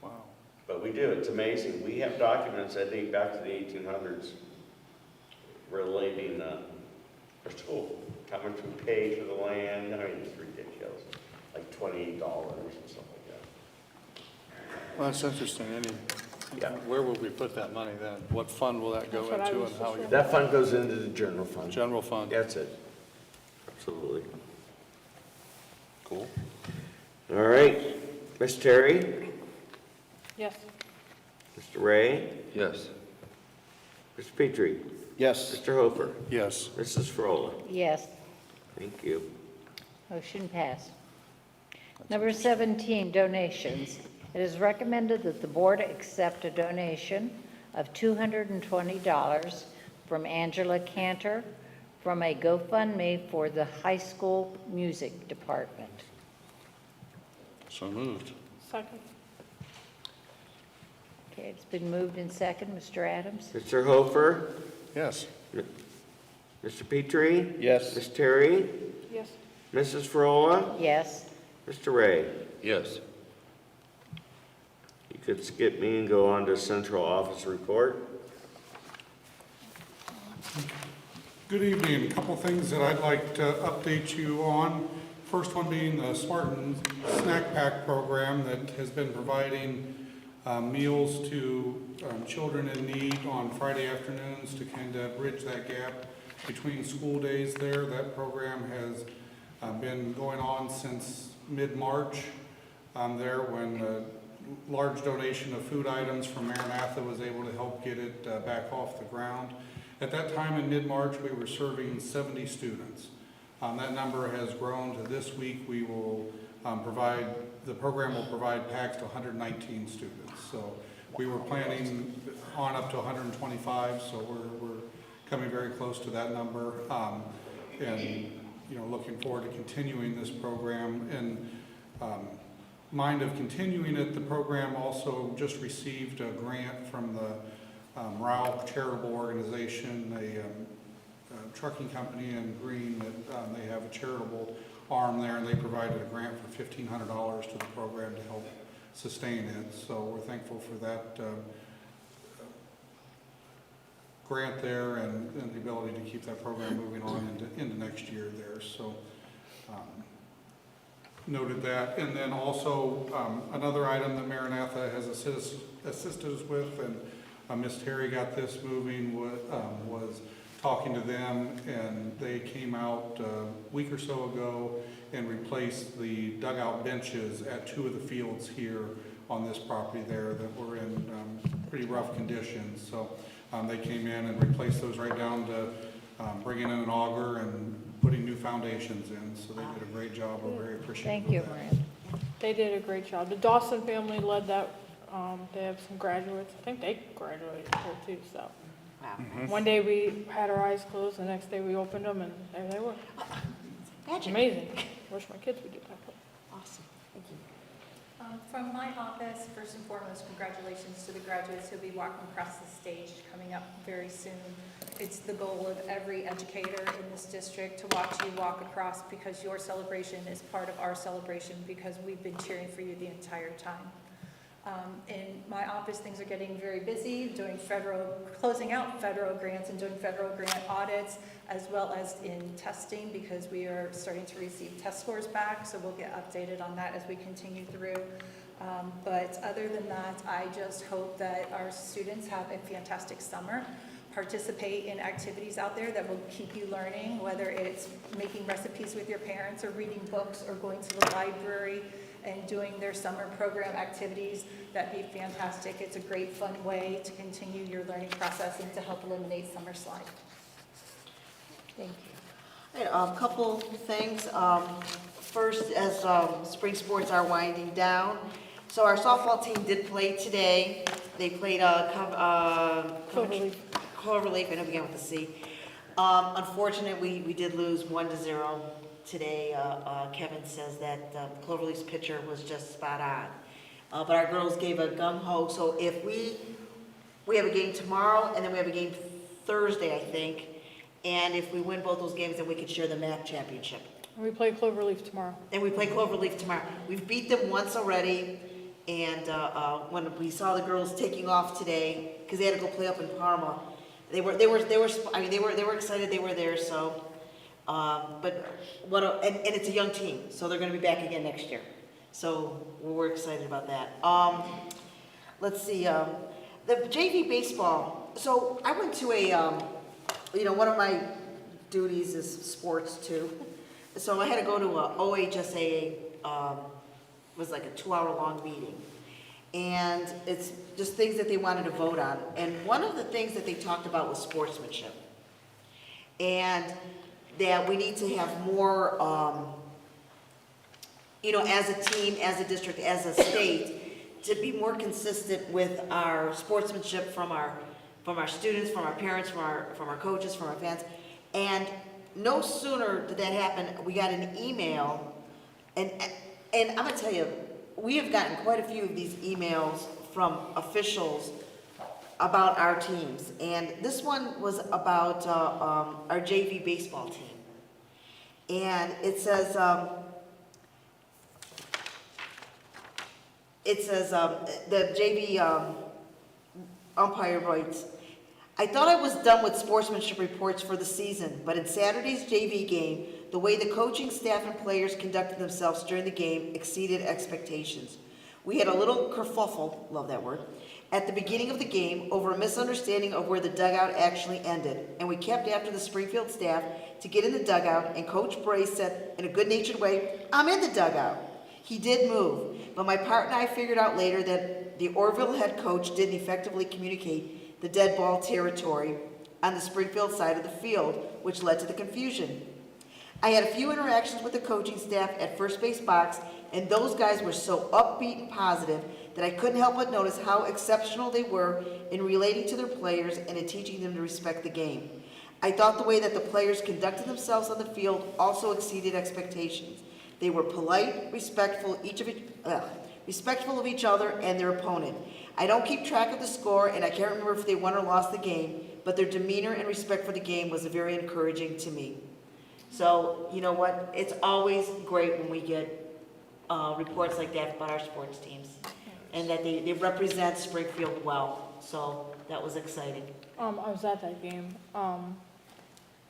Wow. But we do, it's amazing. We have documents that date back to the 1800s relating our school, how much we paid for the land. I mean, it's ridiculous, like $28 or something like that. Well, that's interesting. Yeah. Where will we put that money then? What fund will that go That's what I into was and how? just That fund goes into the general fund. General fund? That's it. Absolutely. Cool. All right, Ms. Terry, Yes. Mr. Ray, Yes. Mr. Petrie, Yes. Mr. Hofer, Yes. Mrs. Frola. yes, Thank you. motion passed. Number 17, donations. It is recommended that the board accept a donation of $220 from Angela Cantor from a GoFundMe for the high school music department. So moved. Second. Okay, it's been moved in second. Mr. Adams? Mr. Hofer, Yes. Mr. Petrie, Yes. Ms. Terry, Yes. Mrs. Frola, Yes, Mr. Ray. Yes. You could skip me and go on to central office report. Good evening. A couple things that I'd like to update you on. First one being the Spartan Snack Pack program that has been providing meals to children in need on Friday afternoons to kind of bridge that gap between school days there. That program has been going on since mid-March there when a large donation of food items from Maranatha was able to help get it back off the ground. At that time in mid-March, we were serving 70 students. That number has grown to this week. We will the program will provide packs to 119 students. So we were planning on up to 125, so we're coming very close to that number. And, you know, looking forward to continuing this program. And mind of continuing it, the program also just received a grant from the Rao charitable organization, a trucking company in Green that they have a charitable arm there, and they provided a grant for $1,500 to the program to help sustain it. So we're thankful for that grant there and the ability to keep that program moving on into next year there. So noted that. And then also another item that Maranatha has assisted us with, and Ms. Terry got this moving, was talking to them, and they came out a week or so ago and replaced the dugout benches at 2 of the fields here on this property there that were in pretty rough conditions. So they came in and replaced those right down to bringing in an auger and putting new foundations in. So they did a great job. We're very appreciative Thank of you, that. Miranda. They did a great job. The Dawson family led that. They have some graduates. I think they graduated here too, so. Wow. One day we had our eyes closed, the next day we opened them and there they were. Magic. Amazing. Wish my kids would do that. Awesome. Thank you. From my office, first and foremost, congratulations to the graduates who'll be walking across the stage coming up very soon. It's the goal of every educator in this district to watch you walk across, because your celebration is part of our celebration, because we've been cheering for you the entire time. In my office, things are getting very busy, closing out federal grants and doing federal grant audits, as well as in testing, because we are starting to receive test scores back, so we'll get updated on that as we continue through. But other than that, I just hope that our students have a fantastic summer, participate in activities out there that will keep you learning, whether it's making recipes with your parents or reading books or going to the library and doing their summer program activities. That'd be fantastic. It's a great fun way to continue your learning process and to help eliminate summer slide. Thank you. A couple things. First, as spring sports are winding down, so our softball team did play today. They played Cloverleaf. Cloverleaf, I know it began with a C. Unfortunately, we did lose 1-0 today. Kevin says that Cloverleaf's pitcher was just spot on. But our girls gave a gung-ho, so if we have a game tomorrow, and then we have a game Thursday, I think, and if we win both those games, then we could share the MAC championship. We play Cloverleaf tomorrow. And we play Cloverleaf tomorrow. We've beat them once already, and when we saw the girls taking off today, because they had to go play up in Parma, they were excited they were there. So, but and it's a young team, so they're going to be back again next year. So we're excited about that. Let's see, the JV baseball. So I went to one of my duties is sports too. So I had to go to a OHSAA, was like a 2-hour-long meeting. And it's just things that they wanted to vote on. And one of the things that they talked about was sportsmanship. And that we need to have more, as a team, as a district, as a state, to be more consistent with our sportsmanship from our students, from our parents, from our coaches, from our fans. And no sooner did that happen, we got an email, and I'm gonna tell you, we have gotten quite a few of these emails from officials about our teams, and this one was about our JV baseball team. And it says the JV umpire writes, I thought I was done with sportsmanship reports for the season, but in Saturday's JV game, the way the coaching staff and players conducted themselves during the game exceeded expectations. We had a little kerfuffle, love that word, at the beginning of the game over a misunderstanding of where the dugout actually ended, and we kept after the Springfield staff to get in the dugout, and Coach Bray said in a good-natured way, I'm in the dugout. He did move, but my partner and I figured out later that the Orville head coach didn't effectively communicate the dead ball territory on the Springfield side of the field, which led to the confusion. I had a few interactions with the coaching staff at first base box, and those guys were so upbeat and positive that I couldn't help but notice how exceptional they were in relating to their players and in teaching them to respect the game. I thought the way that the players conducted themselves on the field also exceeded expectations. They were polite, respectful of each other and their opponent. I don't keep track of the score, and I can't remember if they won or lost the game, but their demeanor and respect for the game was very encouraging to me. So, you know what? It's always great when we get reports like that about our sports teams, and that they represent Springfield well. So that was exciting. I was at that game.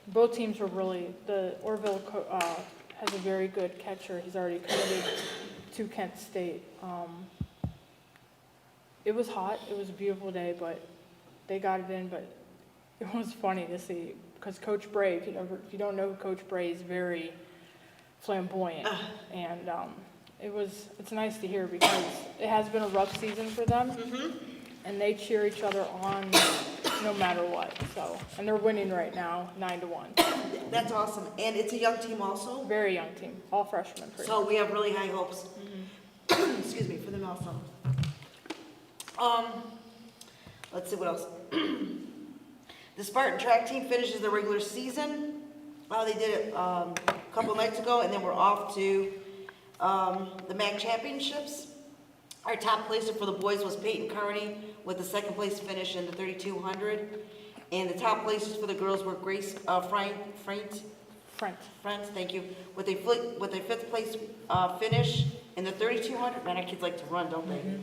Both teams were really, the Orville has a very good catcher. He's already committed to Kent State. It was hot. It was a beautiful day, but they got it in. But it was funny to see because Coach Bray, if you don't know, Coach Bray is very flamboyant. And it's nice to hear because it has been a rough season for them. And they cheer each other on no matter what, so. And they're winning right now, 9-1. That's awesome. And it's a young team also? Very young team, all freshmen. pretty So we have really high hopes. Excuse me, for them also. Let's see what else. The Spartan track team finishes their regular season. They did it a couple nights ago, and then we're off to the MAC championships. Our top placer for the boys was Peyton Carney with the second place finish in the 3200. And the top placers for the girls were Grace Front, thank you, with a fifth place finish in the 3200. Man, our kids like to run, don't they?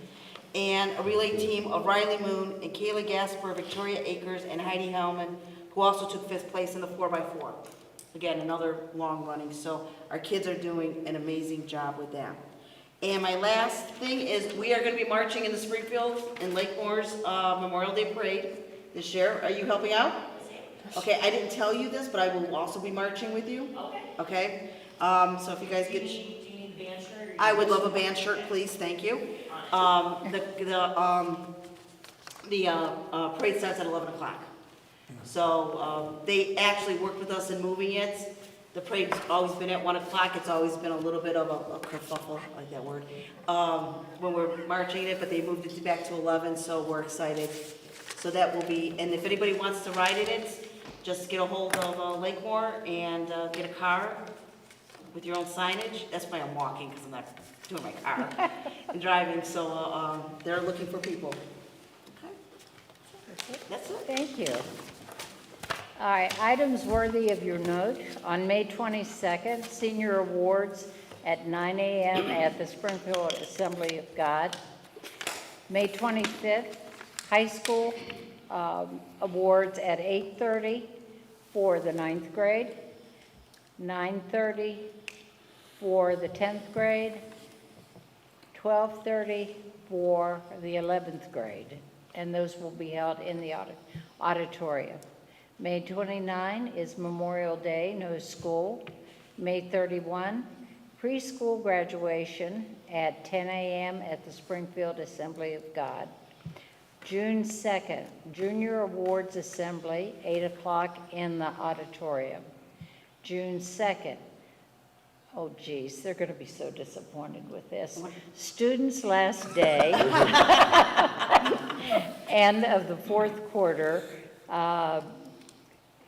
And a relay team of Riley Moon and Kayla Gasper, Victoria Akers, and Heidi Hellman, who also took fifth place in the 4x4. Again, another long running. So our kids are doing an amazing job with that. And my last thing is we are going to be marching in the Springfield and Lake Moore's Memorial Day Parade this year. Are you helping out? Okay, I didn't tell you this, but I will also be marching with you. Okay. So if you guys get... Do you need a band shirt? I would love a band shirt, please. Thank you. The parade starts at 11 o'clock. So they actually worked with us in moving it. The parade's always been at 1 o'clock. It's always been a little bit of a kerfuffle, I like that word, when we're marching it, but they moved it back to 11, so we're excited. So that will be, and if anybody wants to ride in it, just get a hold of Lakemore and get a car with your own signage. That's why I'm walking, because I'm not doing my car and driving, so they're looking for people. Okay, that's it. Thank you. All right, items worthy of your note. On May 22nd, senior awards at 9 a.m. at the Springfield Assembly of God. May 25th, high school awards at 8:30 for the 9th grade, 9:30 for the 10th grade, 12:30 for the 11th grade, and those will be held in the auditorium. May 29 is Memorial Day, no school. May 31, preschool graduation at 10 a.m. at the Springfield Assembly of God. June 2nd, Junior Awards Assembly, 8 o'clock in the auditorium. June 2nd, oh geez, they're going to be so disappointed with this. Students' last day, end of the fourth quarter,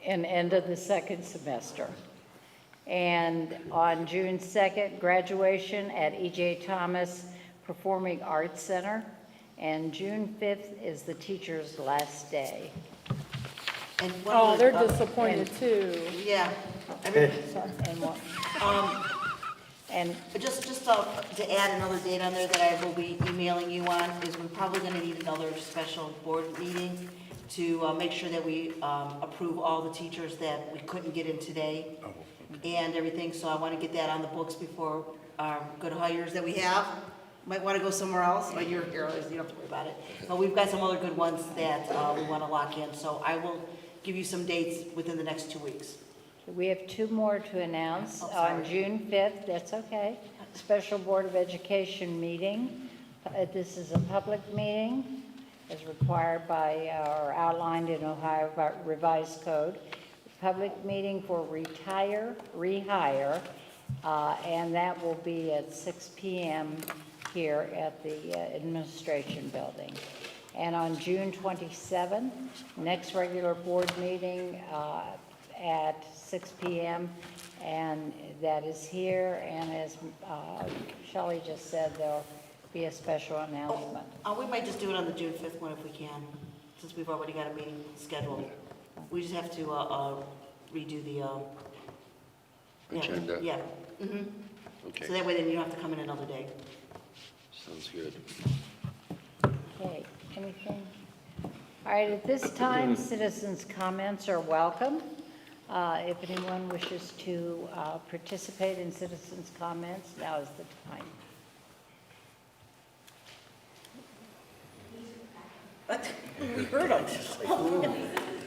and end of the second semester. And on June 2nd, graduation at E.J. Thomas Performing Arts Center. And June 5th is the teacher's last day. And they're disappointed too. Yeah. I mean, Sorry. And what? And Just to add another date on there that I will be emailing you on is we're probably going to need another special board meeting to make sure that we approve all the teachers that we couldn't get in today and everything. So I want to get that on the books before our good hires that we have. Might want to go somewhere else. Oh, you're here, you don't have to worry about it. But we've got some other good ones that we want to lock in. So I will give you some dates within the next 2 weeks. we have two more to announce. On June 5th, that's okay, Special Board of Education meeting. This is a public meeting as required by or outlined in Ohio Revised Code. Public meeting for rehire, and that will be at 6 p.m. here at the administration building. And on June 27th, next regular board meeting at 6 p.m. and that is here. And as Shelley just said, there'll be a special announcement. We might just do it on the June 5th one if we can, since we've already got a meeting scheduled. We just have to redo the Agenda. Yeah. Mm-hmm. Okay, So that way then you don't have to come in another day. sounds good. Okay, anything? All right, at this time, citizens' comments are welcome. If anyone wishes to participate in citizens' comments, now is the time. We heard them.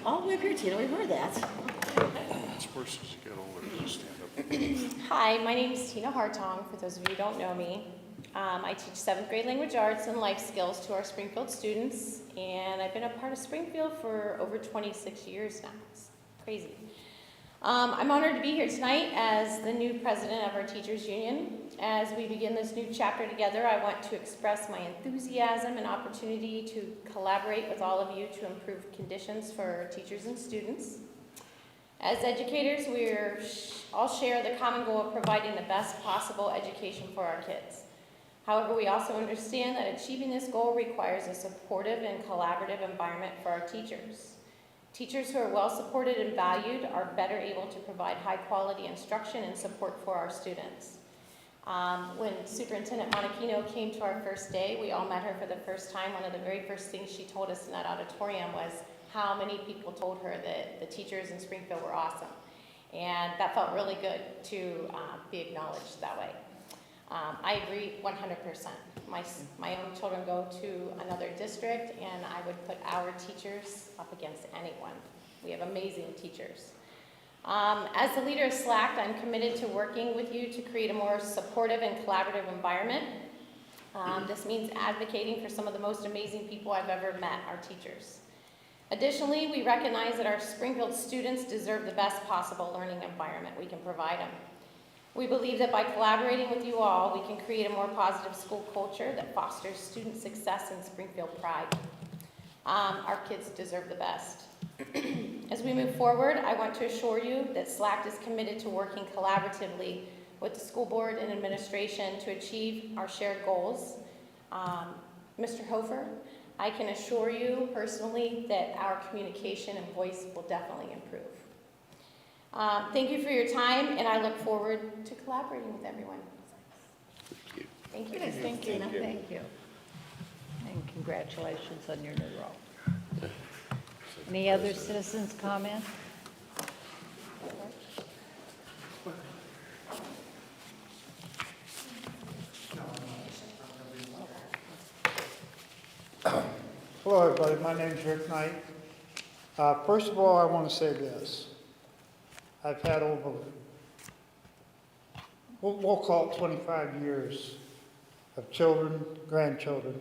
All the way up here, Tina, we heard that. It's worse as you get older, just stand up. Hi, my name is Tina Hartong, for those of you who don't know me. I teach 7th grade language arts and life skills to our Springfield students, and I've been a part of Springfield for over 26 years now. It's crazy. I'm honored to be here tonight as the new president of our teachers union. As we begin this new chapter together, I want to express my enthusiasm and opportunity to collaborate with all of you to improve conditions for our teachers and students. As educators, we all share the common goal of providing the best possible education for our kids. However, we also understand that achieving this goal requires a supportive and collaborative environment for our teachers. Teachers who are well supported and valued are better able to provide high quality instruction and support for our students. When Superintendent Monachino came to our first day, we all met her for the first time. One of the very first things she told us in that auditorium was how many people told her that the teachers in Springfield were awesome. And that felt really good to be acknowledged that way. I agree 100%. My own children go to another district, and I would put our teachers up against anyone. We have amazing teachers. As the leader of SLACT, I'm committed to working with you to create a more supportive and collaborative environment. This means advocating for some of the most amazing people I've ever met, our teachers. Additionally, we recognize that our Springfield students deserve the best possible learning environment we can provide them. We believe that by collaborating with you all, we can create a more positive school culture that fosters student success and Springfield pride. Our kids deserve the best. As we move forward, I want to assure you that SLACT is committed to working collaboratively with the school board and administration to achieve our shared goals. Mr. Hofer, I can assure you personally that our communication and voice will definitely improve. Thank you for your time, and I look forward to collaborating with everyone. Thank you. Thank you. Thank you. And congratulations on your new role. Any other citizens' comments? Hello, everybody. My name's Rick Knight. First of all, I want to say this. I've had over, we'll call it 25 years of children, grandchildren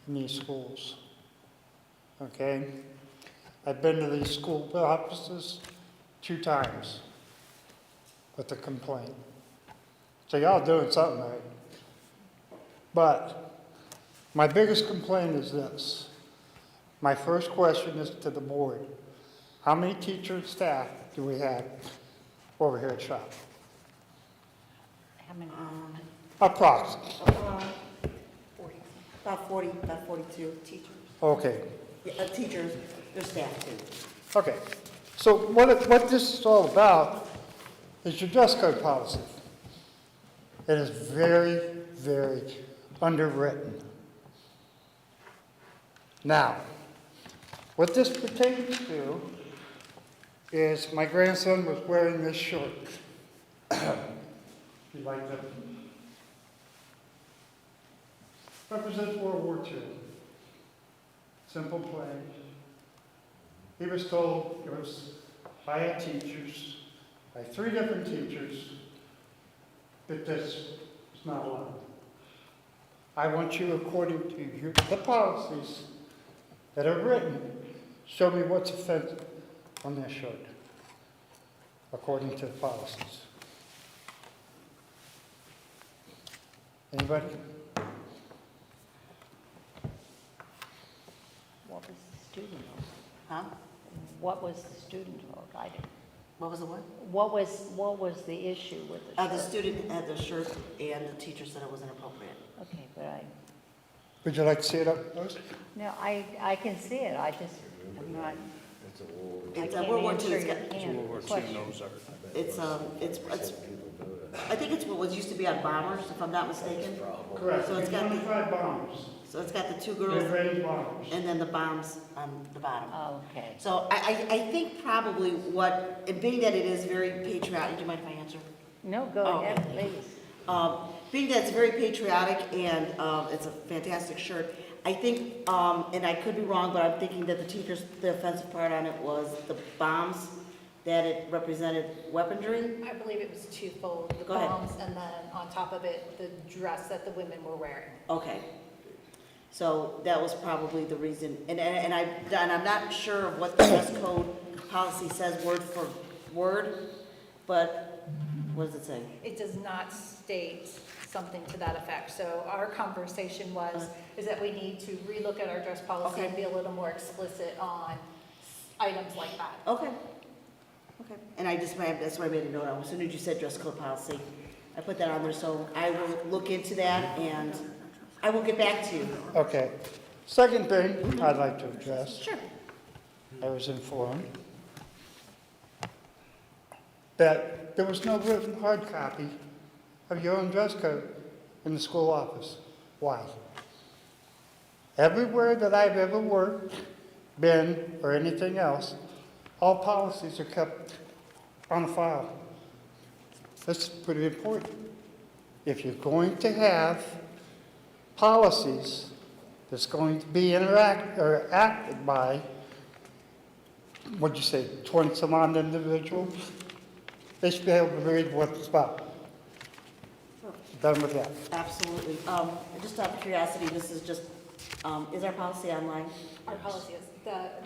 in these schools. Okay? I've been to these school offices 2 times with a complaint. So y'all doing something right. But my biggest complaint is this. My first question is to the board. How many teacher and staff do we have over here at shop? How many? Approximately. About 42 teachers. Okay. Yeah, teachers, their staff too. Okay. So what this is all about is your dress code policy. It is very, very underwritten. Now, what this pertains to is my grandson was wearing this shirt. You like that? Represents World War II. Simple plain. He was told it was by teachers, by 3 different teachers, that this is not allowed. I want you, according to the policies that are written, show me what's offensive on this shirt, according to the policies. Anybody? What was the student vote? Huh? What was the student vote? I didn't. What was the what? What was the issue with the shirt? The student had the shirt and the teacher said it was inappropriate. Okay, but Would you like to see it up close? no, I can see it, I just, I'm not, I It's can't World War II. answer It's your got, World War II question. knows our. it's I think it's what was used to be on bombers, if I'm not mistaken. Correct. So it's got the, 25 bombs. so it's got the 2 girls Mid-range bombs. and then the bombs on the bottom. Okay. So I think probably what, and being that it is very patriotic, do you mind if I answer? No, go Oh, ahead, okay. please. Being that it's very patriotic and it's a fantastic shirt, I think, and I could be wrong, but I'm thinking that the teachers, the offensive part on it was the bombs that it represented weaponry? I believe it was twofold, the Go ahead. bombs and then on top of it, the dress that the women were wearing. Okay. So that was probably the reason, and I'm not sure of what the dress code policy says word for word, but what does it say? It does not state something to that effect. So our conversation was, is that we need to relook at our dress policy and be a little more explicit on items like that. Okay. Okay. And that's why I made a note. As soon as you said dress code policy, I put that on there, so I will look into that and I will get back to you. Okay. Second thing I'd like to address. Sure. I was informed that there was no written hard copy of your own dress code in the school office. Why? Everywhere that I've ever worked, been, or anything else, all policies are kept on a file. That's pretty important. If you're going to have policies that's going to be acted by, what'd you say, 20 some odd individuals, they should be able to read what it's about. Done with that. Absolutely. Just out of curiosity, this is just, is our policy online? Our policy is,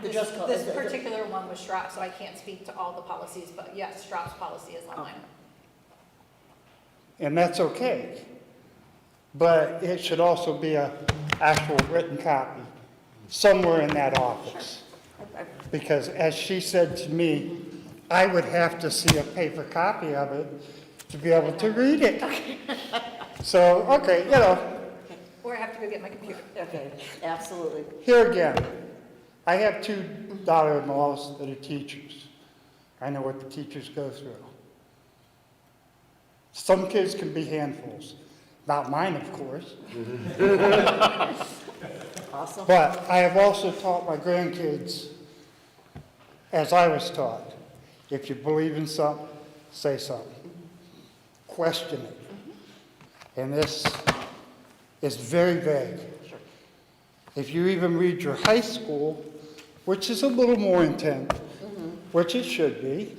The dress code- this particular one was Strauss, so I can't speak to all the policies, but yes, Strauss policy is online. And that's okay. But it should also be an actual written copy somewhere in that office. Because as she said to me, I would have to see a paper copy of it to be able to read it. So, okay, Or I have to go get my computer. Okay, absolutely. here again, I have two daughter-in-laws that are teachers. I know what the teachers go through. Some kids can be handfuls. Not mine, of course. Awesome. But I have also taught my grandkids, as I was taught, if you believe in something, say something. Question it. And this is very vague. If you even read your high school, which is a little more intense, which it should be,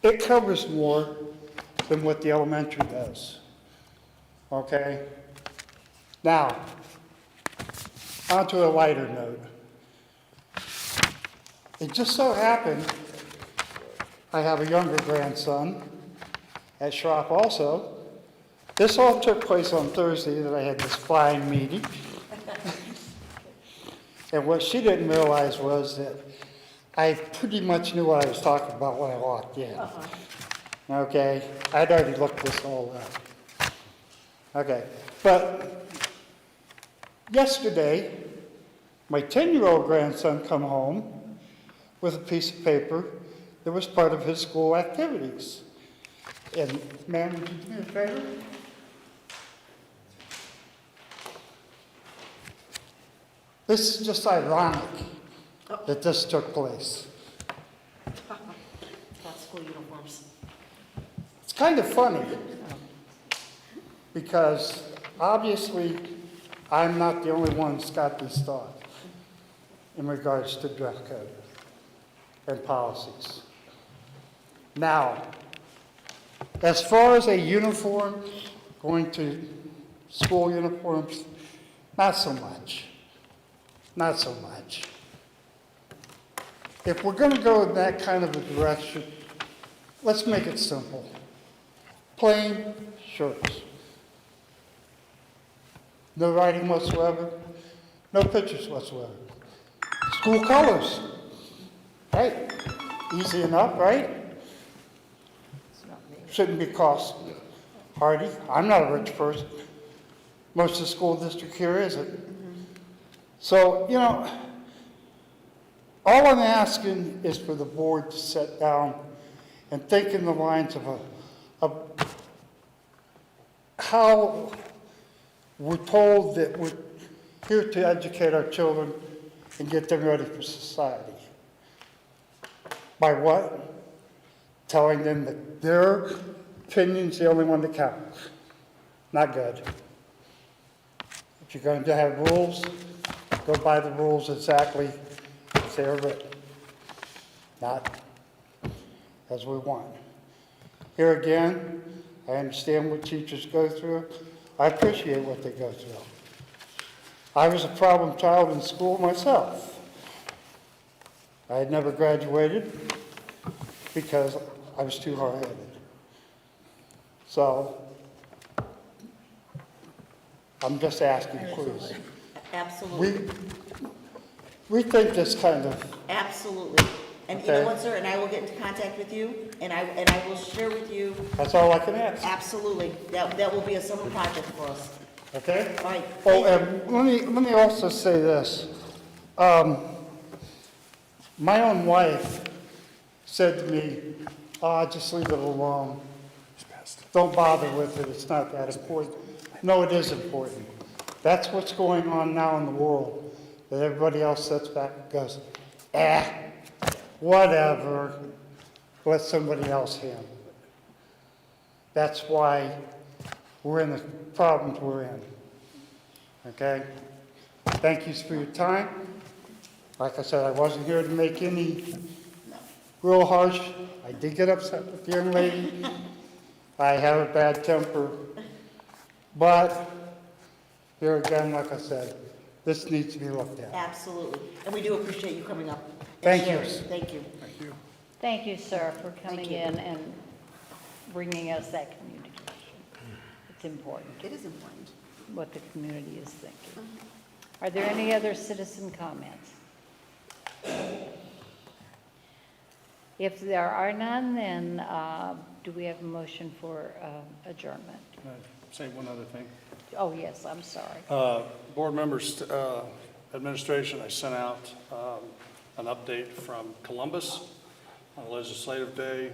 it covers more than what the elementary does. Okay? Now, on to a lighter note. It just so happened, I have a younger grandson at Schropp also. This all took place on Thursday that I had this flying meeting. And what she didn't realize was that I pretty much knew what I was talking about when I walked in. Okay, I'd already looked this all up. Okay, but yesterday, my 10-year-old grandson come home with a piece of paper that was part of his school activities. And ma'am, would you do me a favor? This is just ironic that this took place. About school uniforms. It's kind of funny because obviously I'm not the only one that's got these thoughts in regards to dress code and policies. Now, as far as a uniform, going to school uniforms, not so much. Not so much. If we're going to go in that kind of a direction, let's make it simple. Plain shirts. No writing whatsoever. No pictures whatsoever. School colors. Right? Easy enough, right? Shouldn't be cost hardy. I'm not a rich person. Most of the school district here isn't. So, all I'm asking is for the board to sit down and think in the lines of how we're told that we're here to educate our children and get them ready for society. By what? Telling them that their opinion's the only one that counts. Not good. If you're going to have rules, go by the rules exactly as they are written. not as we want. Here again, I understand what teachers go through. I appreciate what they go through. I was a problem child in school myself. I had never graduated because I was too hard-headed. So, I'm just asking, please. Absolutely, We think this kind of, absolutely. And you know Okay. what, sir, and I will get into contact with you, and I will share with you, that's all I can ask, absolutely, that will be a summer project for us. okay? All right. Oh, thank you. and let me also say this. My own wife said to me, just leave it alone. Don't bother with it, it's not that important. No, it is important. That's what's going on now in the world, that everybody else sits back and goes, whatever, let somebody else handle it. That's why we're in the problems we're in. Okay? Thank you for your time. Like I said, I wasn't here to make any real harsh. I did get upset with the young lady. I have a bad temper. But here again, like I said, this needs to be looked at. Absolutely, and we do appreciate you coming up. and Thank you. sharing. Thank you. Thank you, sir, for coming you. in and bringing us that communication. It's important, It is important. what the community is thinking. Are there any other citizen comments? If there are none, then do we have a motion for adjournment? Can I say one other thing? Oh, yes, I'm sorry. Board members, administration, I sent out an update from Columbus on legislative day.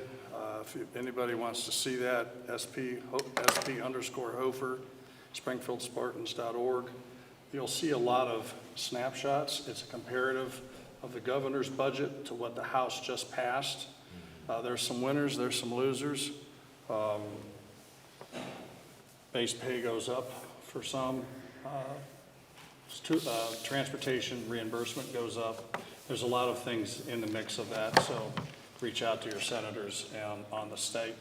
If anybody wants to see that, SP_Hofer, SpringfieldSpartans.org. You'll see a lot of snapshots. It's a comparative of the governor's budget to what the House just passed. There's some winners, there's some losers. Base pay goes up for some. Transportation reimbursement goes up. There's a lot of things in the mix of that, so reach out to your senators on the state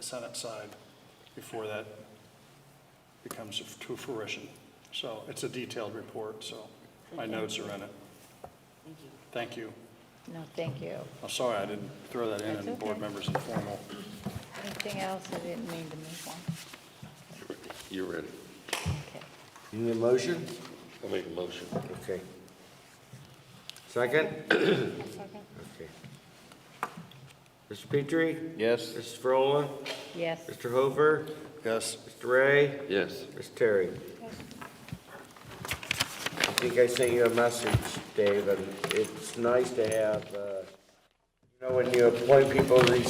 Senate side before that becomes to fruition. So it's a detailed report, so my notes are in it. Thank you. No, thank you. I'm sorry I didn't throw that in That's and board okay. members informal. Anything else? I didn't mean to move on. You're ready. Okay. You need a motion? I'll make a motion. Okay. Second? Okay. Mr. Petrie? Yes? Mrs. Frola? Yes. Mr. Hofer? Yes. Mr. Ray? Yes. Ms. Terry? I think I sent you a message, Dave, and it's nice to have, when you appoint people to these